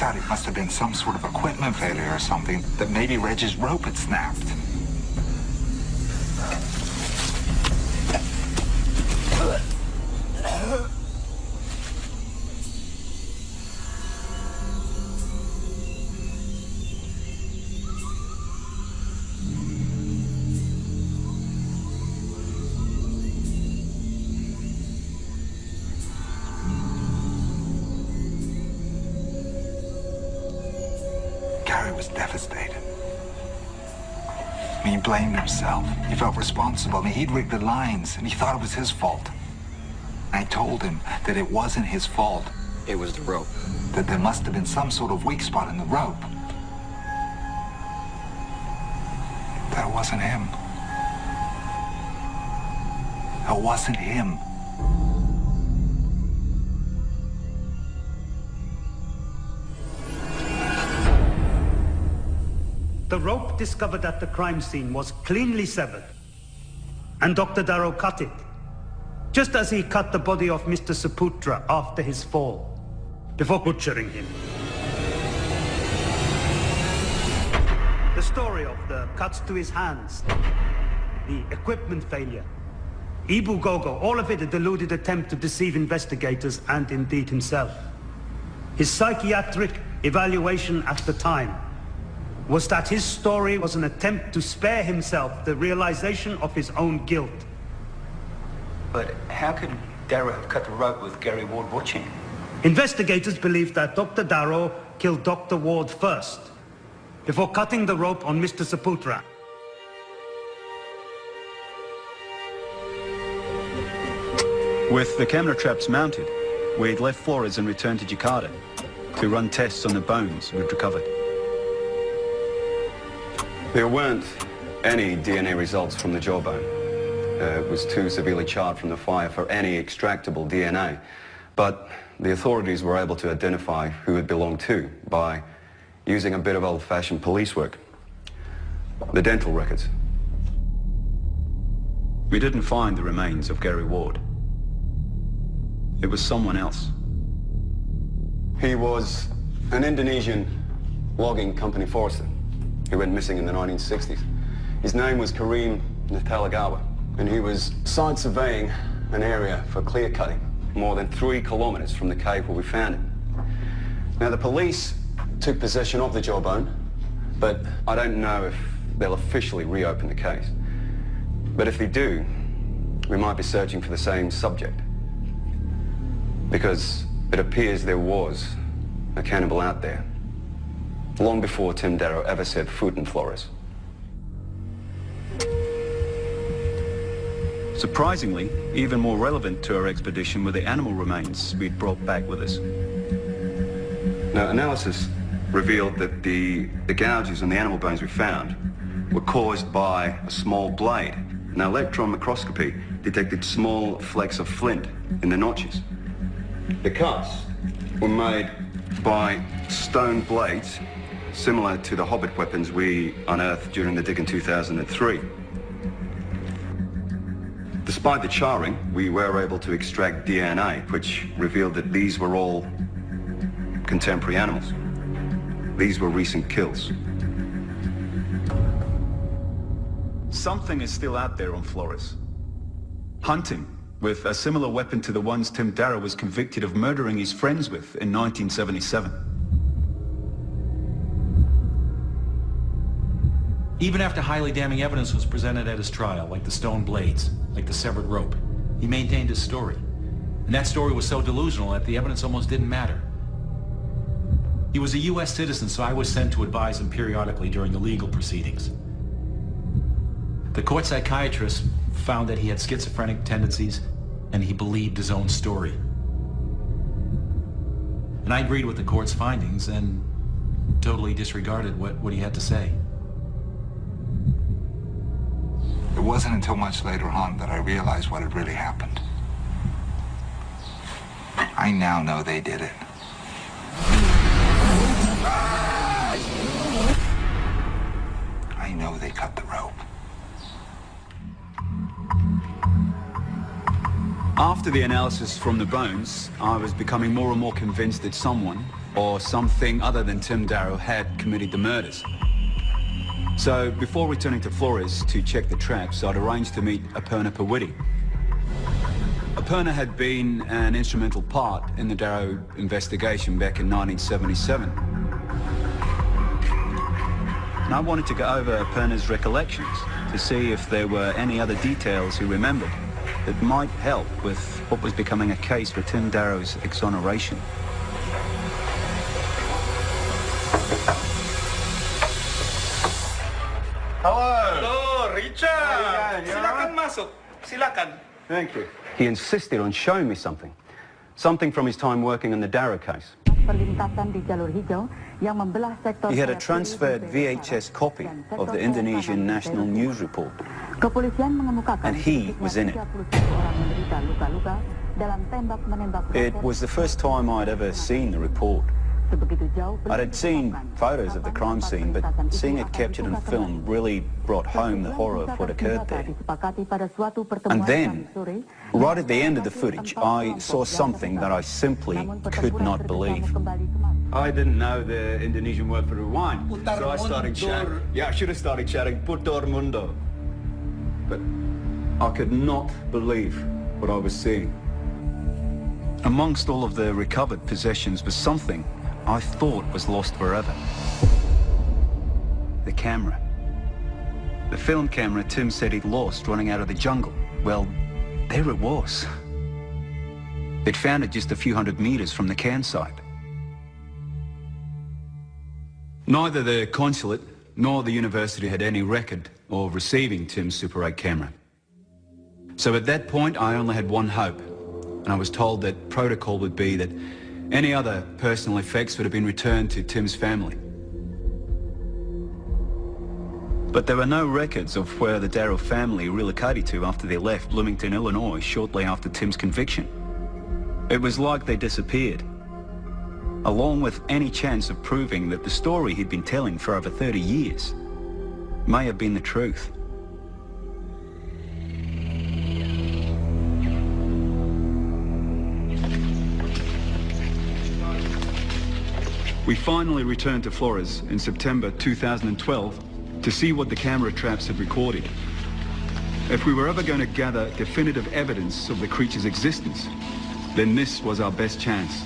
thought it must have been some sort of equipment failure or something, that maybe Reg's rope had snapped. Was devastated. I mean, he blamed himself. He felt responsible. I mean, he'd rigged the lines, and he thought it was his fault. I told him that it wasn't his fault. It was the rope. That there must have been some sort of weak spot in the rope. That it wasn't him. It wasn't him. The rope discovered at the crime scene was cleanly severed, and Dr. Darrow cut it, just as he cut the body of Mr. Saputra after his fall, before butchering him. The story of the cuts to his hands, the equipment failure, Ibu Gogo, all of it a deluded attempt to deceive investigators and indeed himself. His psychiatric evaluation at the time was that his story was an attempt to spare himself the realization of his own guilt. But how could Darrow have cut the rope with Gary Ward watching? Investigators believe that Dr. Darrow killed Dr. Ward first, before cutting the rope on Mr. Saputra. With the camera traps mounted, we'd left Flores and returned to Jakarta to run tests on the bones we'd recovered. There weren't any DNA results from the jawbone. It was too severely charred from the fire for any extractable DNA. But the authorities were able to identify who it belonged to by using a bit of old-fashioned police work. The dental records. We didn't find the remains of Gary Ward. It was someone else. He was an Indonesian logging company forester who went missing in the 1960s. His name was Karim Nathalagawa, and he was side surveying an area for clear cutting more than 3 kilometers from the cave where we found him. Now, the police took possession of the jawbone, but I don't know if they'll officially reopen the case. But if they do, we might be searching for the same subject, because it appears there was a cannibal out there long before Tim Darrow ever set foot in Flores. Surprisingly, even more relevant to our expedition were the animal remains we'd brought back with us. Now, analysis revealed that the gouges on the animal bones we found were caused by a small blade. Now, electron microscopy detected small flecks of flint in the notches. The cuts were made by stone blades similar to the Hobbit weapons we unearthed during the dig in 2003. Despite the charring, we were able to extract DNA, which revealed that these were all contemporary animals. These were recent kills. Something is still out there on Flores. Hunting with a similar weapon to the ones Tim Darrow was convicted of murdering his friends with in 1977. Even after highly damning evidence was presented at his trial, like the stone blades, like the severed rope, he maintained his story. And that story was so delusional that the evidence almost didn't matter. He was a U.S. citizen, so I was sent to advise him periodically during the legal proceedings. The court psychiatrist found that he had schizophrenic tendencies, and he believed his own story. And I agreed with the court's findings and totally disregarded what he had to say. It wasn't until much later on that I realized what had really happened. I now know they did it. I know they cut the rope. After the analysis from the bones, I was becoming more and more convinced that someone, or something other than Tim Darrow had committed the murders. So before returning to Flores to check the traps, I'd arranged to meet Aparna Pawiti. Aparna had been an instrumental part in the Darrow investigation back in 1977. And I wanted to go over Aparna's recollections to see if there were any other details he remembered that might help with what was becoming a case for Tim Darrow's exoneration. Hello, Richard. Silakan masuk. Silakan. Thank you. He insisted on showing me something. Something from his time working on the Darrow case. He had a transferred VHS copy of the Indonesian National News Report, and he was in it. It was the first time I'd ever seen the report. I had seen photos of the crime scene, but seeing it captured on film really brought home the horror of what occurred there. And then, right at the end of the footage, I saw something that I simply could not believe. I didn't know the Indonesian word for rewind, so I started chatting. Yeah, I should have started chatting Putar Mundo. But I could not believe what I was seeing. Amongst all of the recovered possessions was something I thought was lost forever. The camera. The film camera Tim said he'd lost running out of the jungle. Well, there it was. They'd found it just a few hundred meters from the campsite. Neither the consulate nor the university had any record of receiving Tim's Super 8 camera. So at that point, I only had one hope, and I was told that protocol would be that any other personal effects would have been returned to Tim's family. But there were no records of where the Darrow family relocated to after they left Bloomington, Illinois, shortly after Tim's conviction. It was like they disappeared, along with any chance of proving that the story he'd been telling for over 30 years may have been the truth. We finally returned to Flores in September 2012 to see what the camera traps had recorded. If we were ever going to gather definitive evidence of the creature's existence, then this was our best chance.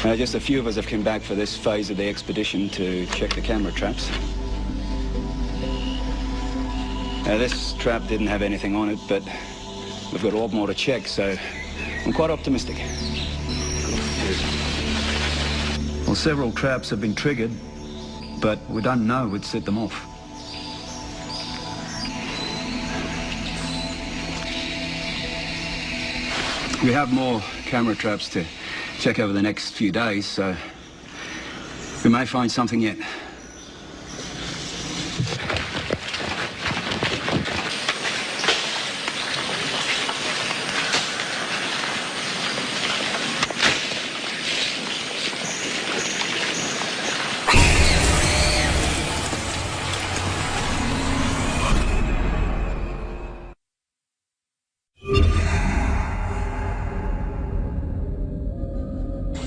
Just a few of us have come back for this phase of the expedition to check the camera traps. This trap didn't have anything on it, but we've got a lot more to check, so I'm quite optimistic. Well, several traps have been triggered, but we don't know what set them off. We have more camera traps to check over the next few days, so we may find something yet.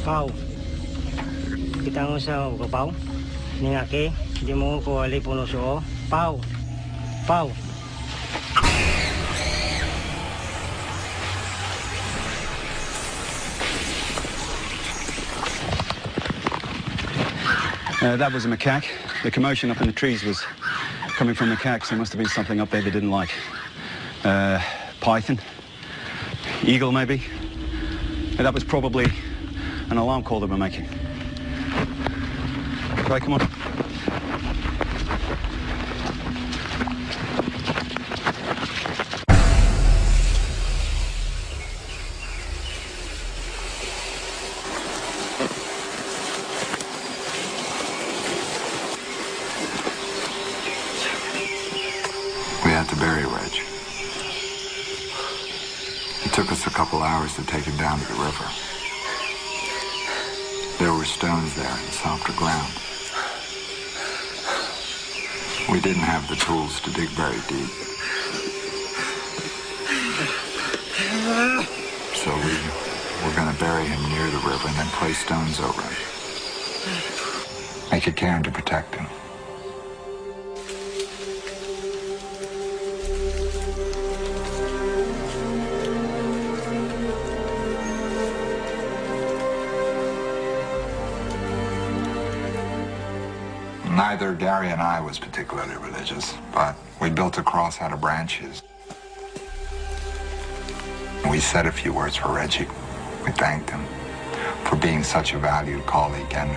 Pau, kita mo sa Pau, ni ngake, di mo ko ali puno so. Pau, Pau. That was a macaque. The commotion up in the trees was coming from macaques. There must have been something up there they didn't like. Python, eagle maybe. That was probably an alarm call that we're making. Right, come on. We had to bury Reg. It took us a couple hours to take him down to the river. There were stones there and softer ground. We didn't have the tools to dig very deep. to bury him near the river and then place stones over him. Make a cairn to protect him. Neither Gary and I was particularly religious, but we built a cross out of branches. We said a few words for Reggie. We thanked him for being such a valued colleague and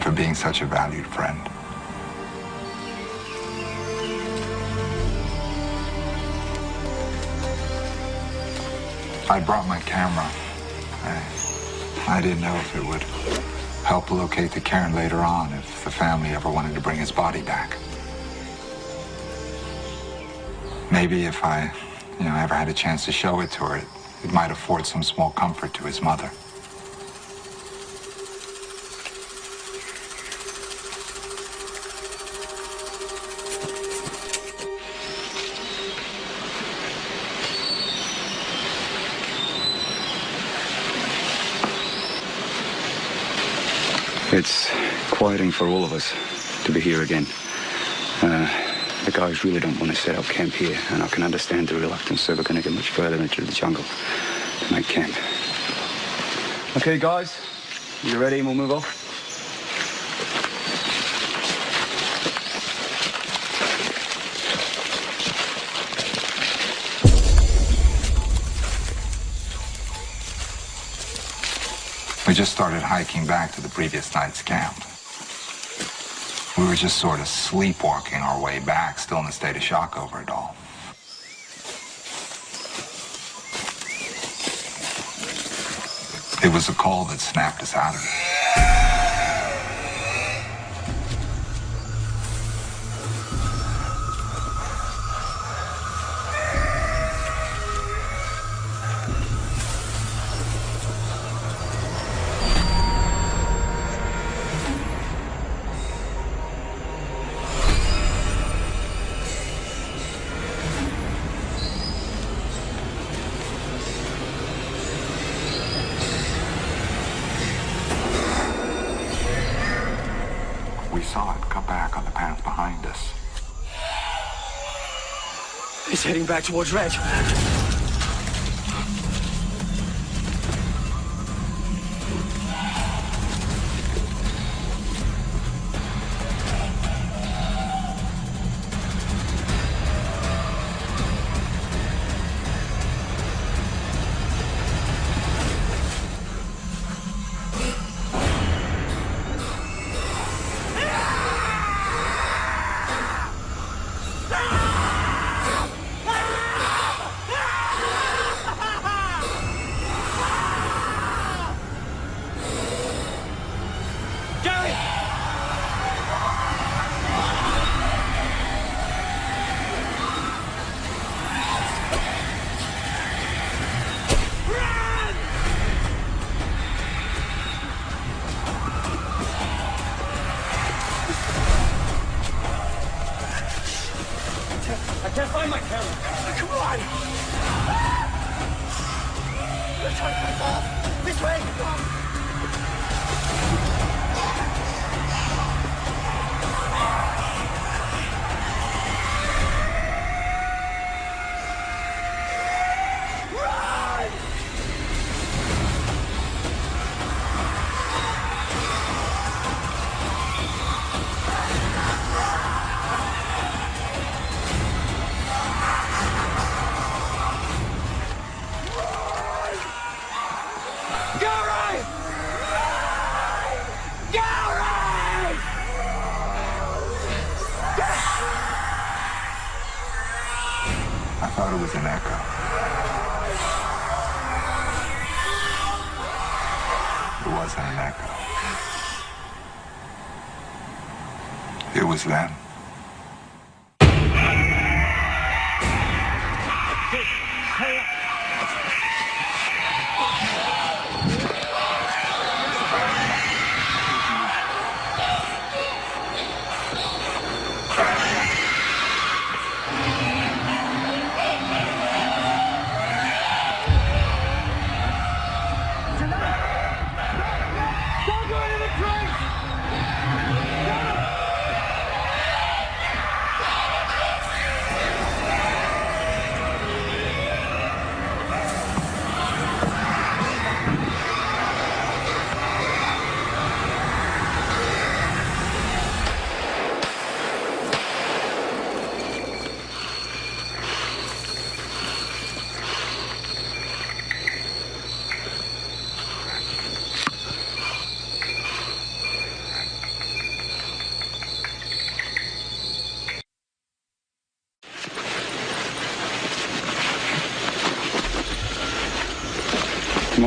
for being such a valued friend. I brought my camera. I didn't know if it would help locate the cairn later on if the family ever wanted to bring his body back. Maybe if I, ever had a chance to show it to her, it might afford some small comfort to his mother. It's quieting for all of us to be here again. The guys really don't want to set up camp here, and I can understand the reluctance, so we're going to get much further into the jungle to make camp. Okay, guys, you ready? We'll move off. We just started hiking back to the previous night's camp. We were just sort of sleepwalking our way back, still in a state of shock over it all. It was a call that snapped us out of it. We saw it come back on the path behind us. It's heading back towards Reg. I can't find my camera. Come on! They're trying to cut us off. This way! I thought it was an echo. It wasn't an echo. It was them.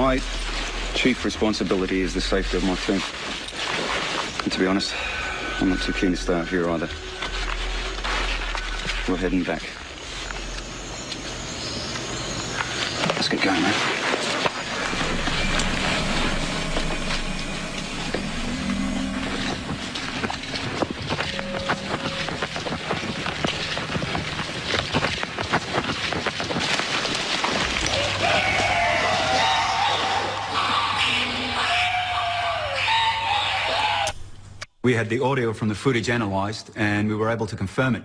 My chief responsibility is the safety of my team. And to be honest, I'm not too keen to stay out here either. We're heading back. Let's get going, man. We had the audio from the footage analysed and we were able to confirm it.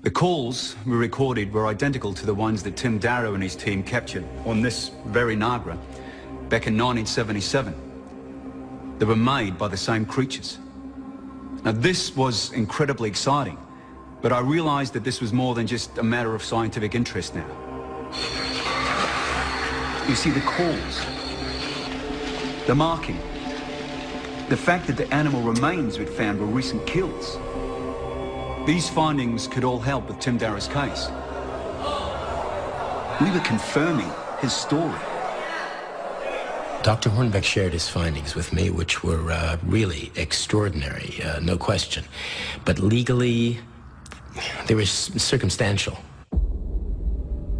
The calls we recorded were identical to the ones that Tim Darrow and his team captured on this very Nagra back in 1977. They were made by the same creatures. Now this was incredibly exciting, but I realised that this was more than just a matter of scientific interest now. You see, the calls, the marking, the fact that the animal remains we'd found were recent kills. These findings could all help with Tim Darrow's case. We were confirming his story. Dr. Hornbeck shared his findings with me, which were really extraordinary, no question. But legally, they were circumstantial.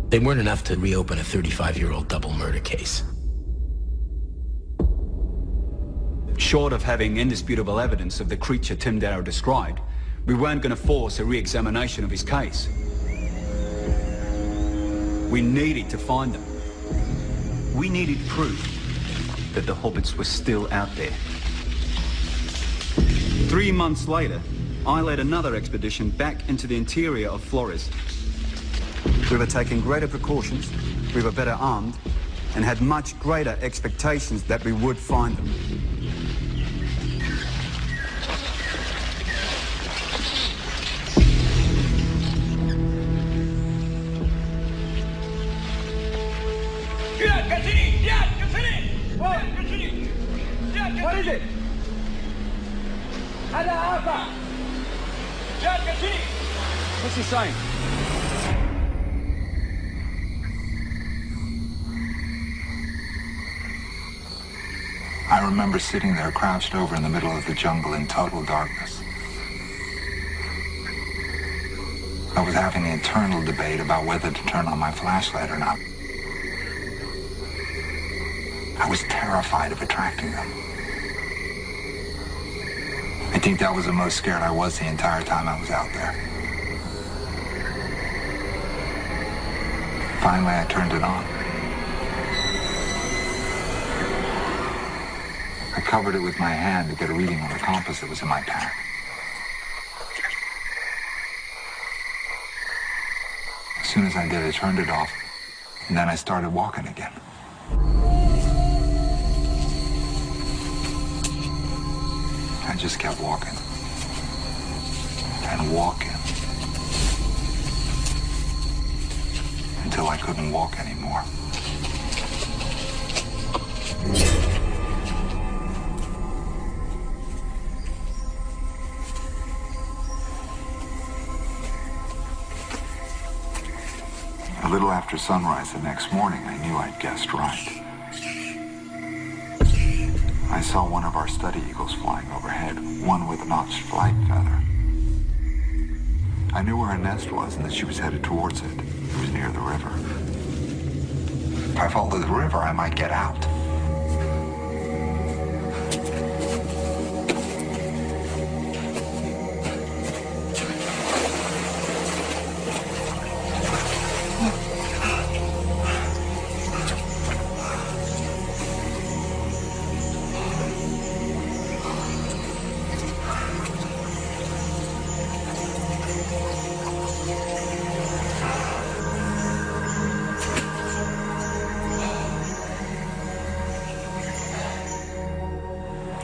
They weren't enough to reopen a 35-year-old double murder case. Short of having indisputable evidence of the creature Tim Darrow described, we weren't going to force a re-examination of his case. We needed to find them. We needed proof that the hobbits were still out there. 3 months later, I led another expedition back into the interior of Flores. We were taking greater precautions, we were better armed, and had much greater expectations that we would find them. What is it? What's he saying? I remember sitting there crouched over in the middle of the jungle in total darkness. I was having an internal debate about whether to turn on my flashlight or not. I was terrified of attracting them. I think that was the most scared I was the entire time I was out there. Finally, I turned it on. I covered it with my hand to get a reading on the compass that was in my pack. As soon as I did, I turned it off, and then I started walking again. I just kept walking and walking until I couldn't walk anymore. A little after sunrise the next morning, I knew I'd guessed right. I saw one of our study eagles flying overhead, one with a notched flight feather. I knew where her nest was and that she was headed towards it. It was near the river. If I followed the river, I might get out.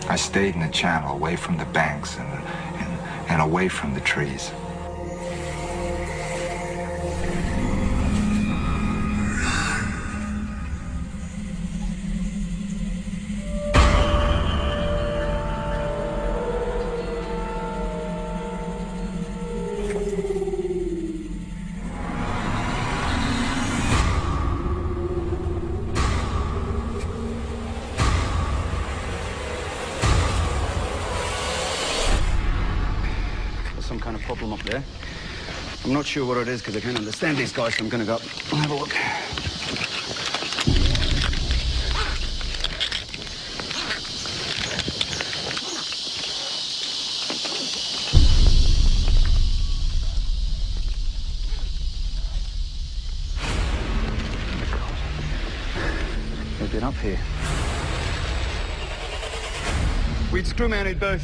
I stayed in the channel, away from the banks and away from the trees. some kind of problem up there. I'm not sure what it is because I can't understand these guys, so I'm going to go up and have a look. They've been up here. We'd screw-mounted both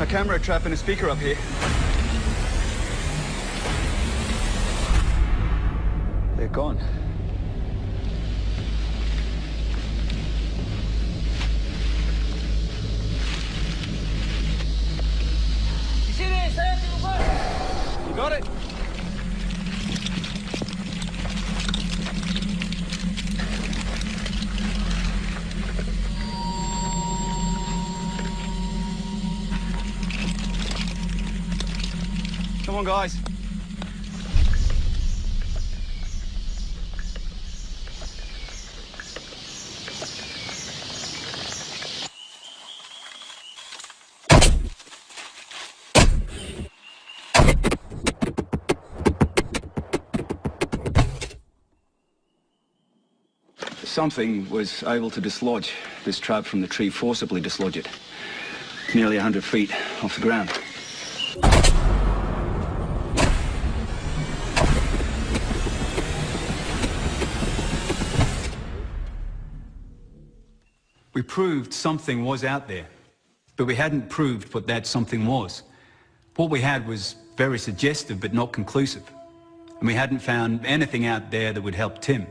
a camera trap and a speaker up here. They're gone. You see this, eh? You got it? Come on, guys. Something was able to dislodge this trap from the tree, forcibly dislodge it. Nearly 100 feet off the ground. We proved something was out there, but we hadn't proved what that something was. What we had was very suggestive but not conclusive, and we hadn't found anything out there that would help Tim.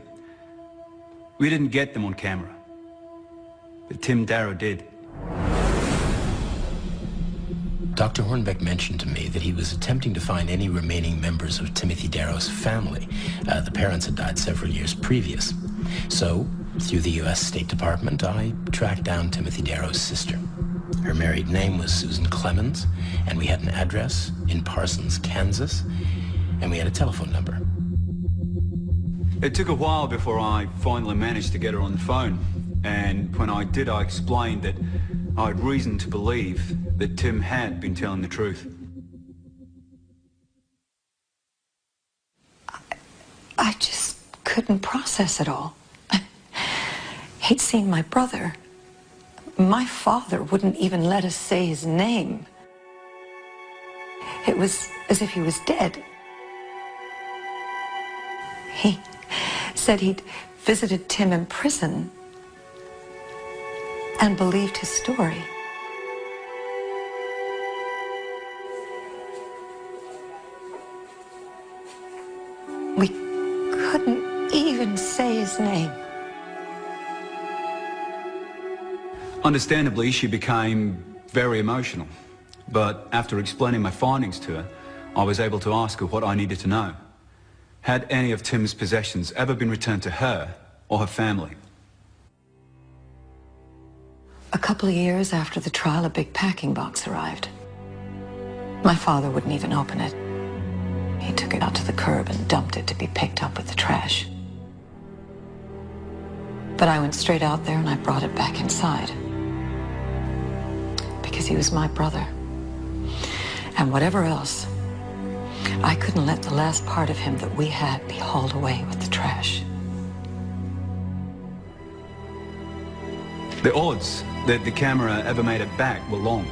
We didn't get them on camera, but Tim Darrow did. Dr. Hornbeck mentioned to me that he was attempting to find any remaining members of Timothy Darrow's family. The parents had died several years previous. So, through the U.S. State Department, I tracked down Timothy Darrow's sister. Her married name was Susan Clemens, and we had an address in Parsons, Kansas, and we had a telephone number. It took a while before I finally managed to get her on the phone, and when I did, I explained that I had reason to believe that Tim had been telling the truth. I just couldn't process it all. He'd seen my brother. My father wouldn't even let us say his name. It was as if he was dead. He said he'd visited Tim in prison and believed his story. We couldn't even say his name. Understandably, she became very emotional, but after explaining my findings to her, I was able to ask her what I needed to know. Had any of Tim's possessions ever been returned to her or her family? A couple of years after the trial, a big packing box arrived. My father wouldn't even open it. He took it out to the curb and dumped it to be picked up with the trash. But I went straight out there and I brought it back inside. Because he was my brother. And whatever else, I couldn't let the last part of him that we had be hauled away with the trash. The odds that the camera ever made it back were long.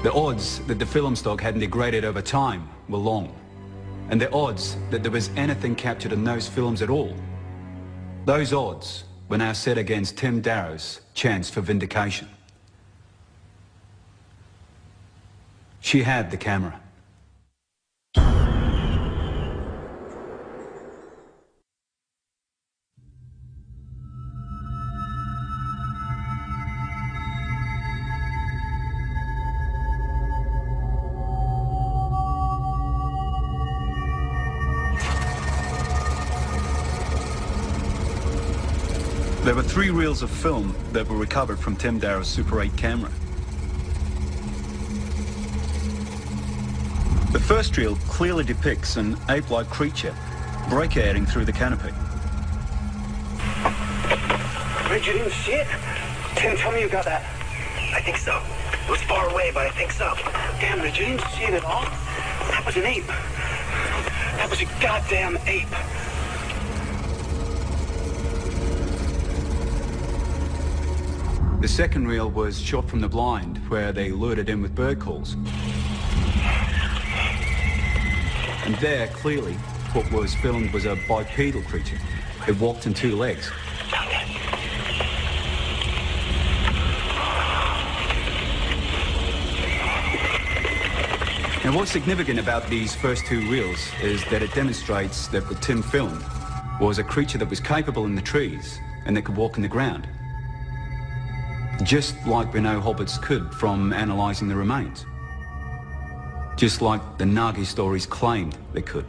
The odds that the film stock hadn't degraded over time were long. And the odds that there was anything captured in those films at all, those odds were now set against Tim Darrow's chance for vindication. She had the camera. There were 3 reels of film that were recovered from Tim Darrow's Super 8 camera. The first reel clearly depicts an ape-like creature break-airing through the canopy. Red, you didn't see it? Tim, tell me you got that. I think so. It was far away, but I think so. Damn, Rich, you didn't see it at all? That was an ape. That was a goddamn ape. The second reel was shot from the blind, where they lured it in with bird calls. And there, clearly, what was filmed was a bipedal creature. It walked on two legs. Now, what's significant about these first two reels is that it demonstrates that what Tim filmed was a creature that was capable in the trees and that could walk in the ground. Just like we know hobbits could from analysing the remains. Just like the Nagi stories claimed they could.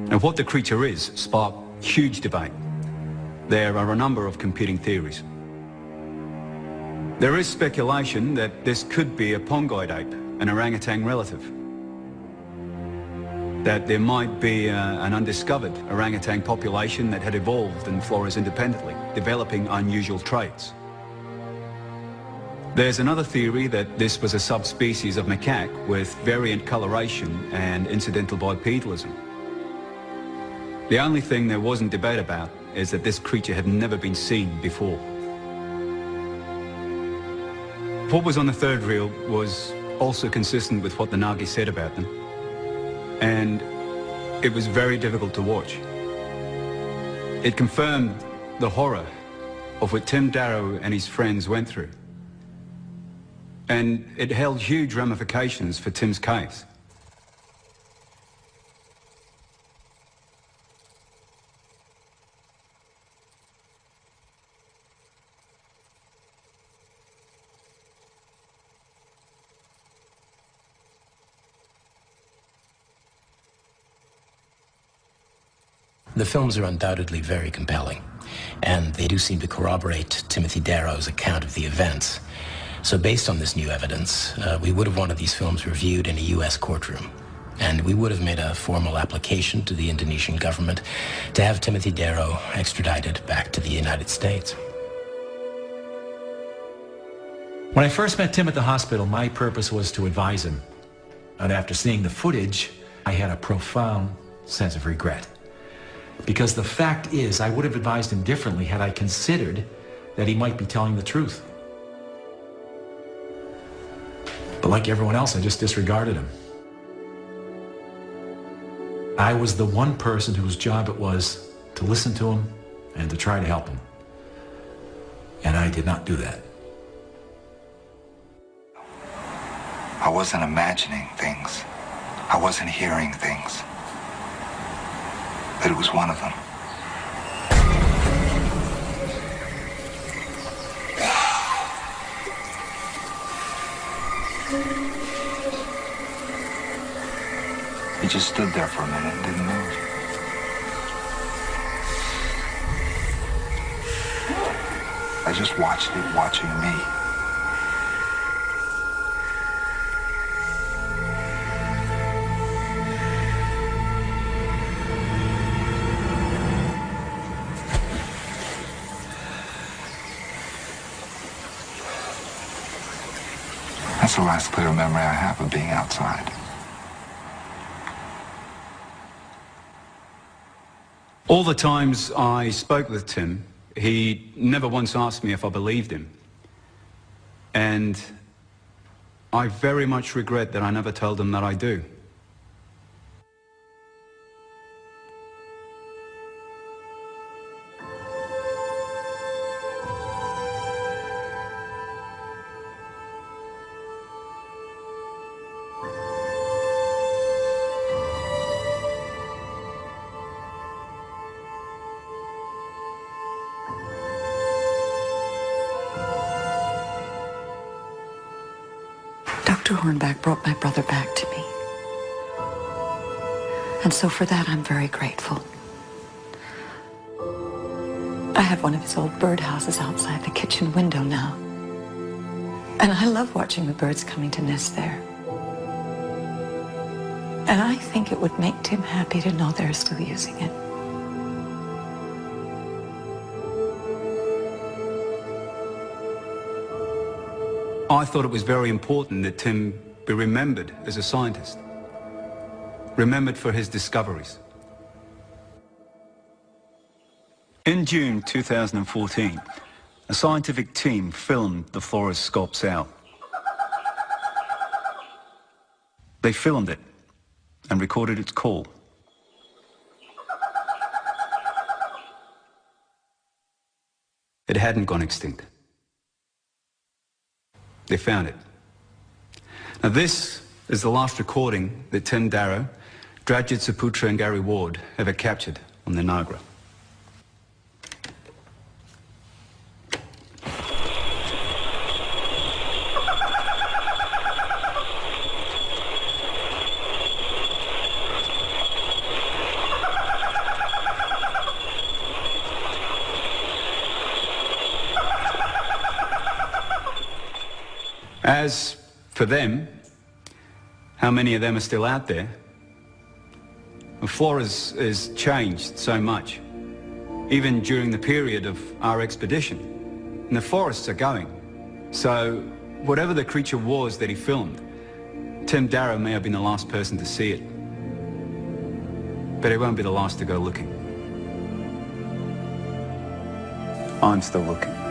Now, what the creature is sparked huge debate. There are a number of competing theories. There is speculation that this could be a pongoid ape, an orangutan relative. That there might be an undiscovered orangutan population that had evolved in Flores independently, developing unusual traits. There's another theory that this was a subspecies of macaque with variant coloration and incidental bipedalism. The only thing there wasn't debate about is that this creature had never been seen before. What was on the third reel was also consistent with what the Nagi said about them, and it was very difficult to watch. It confirmed the horror of what Tim Darrow and his friends went through, and it held huge ramifications for Tim's case. The films are undoubtedly very compelling, and they do seem to corroborate Timothy Darrow's account of the events. So based on this new evidence, we would have wanted these films reviewed in a U.S. courtroom, and we would have made a formal application to the Indonesian government to have Timothy Darrow extradited back to the United States. When I first met Tim at the hospital, my purpose was to advise him. And after seeing the footage, I had a profound sense of regret. Because the fact is, I would have advised him differently had I considered that he might be telling the truth. But like everyone else, I just disregarded him. I was the one person whose job it was to listen to him and to try to help him. And I did not do that. I wasn't imagining things. I wasn't hearing things. But it was one of them. He just stood there for a minute and didn't move. I just watched it watching me. That's the last clear memory I have of being outside. All the times I spoke with Tim, he never once asked me if I believed him. And I very much regret that I never told him that I do. Dr. Hornback brought my brother back to me. And so for that, I'm very grateful. I have one of his old birdhouses outside the kitchen window now. And I love watching the birds coming to nest there. And I think it would make Tim happy to know they're still using it. I thought it was very important that Tim be remembered as a scientist, remembered for his discoveries. In June 2014, a scientific team filmed the Flores sculpts out. They filmed it and recorded its call. It hadn't gone extinct. They found it. Now this is the last recording that Tim Darrow, Drajit Saputra and Gary Ward ever captured on the Niagara. As for them, how many of them are still out there? Well, Flores has changed so much, even during the period of our expedition. And the forests are going. So whatever the creature was that he filmed, Tim Darrow may have been the last person to see it. But he won't be the last to go looking. I'm still looking.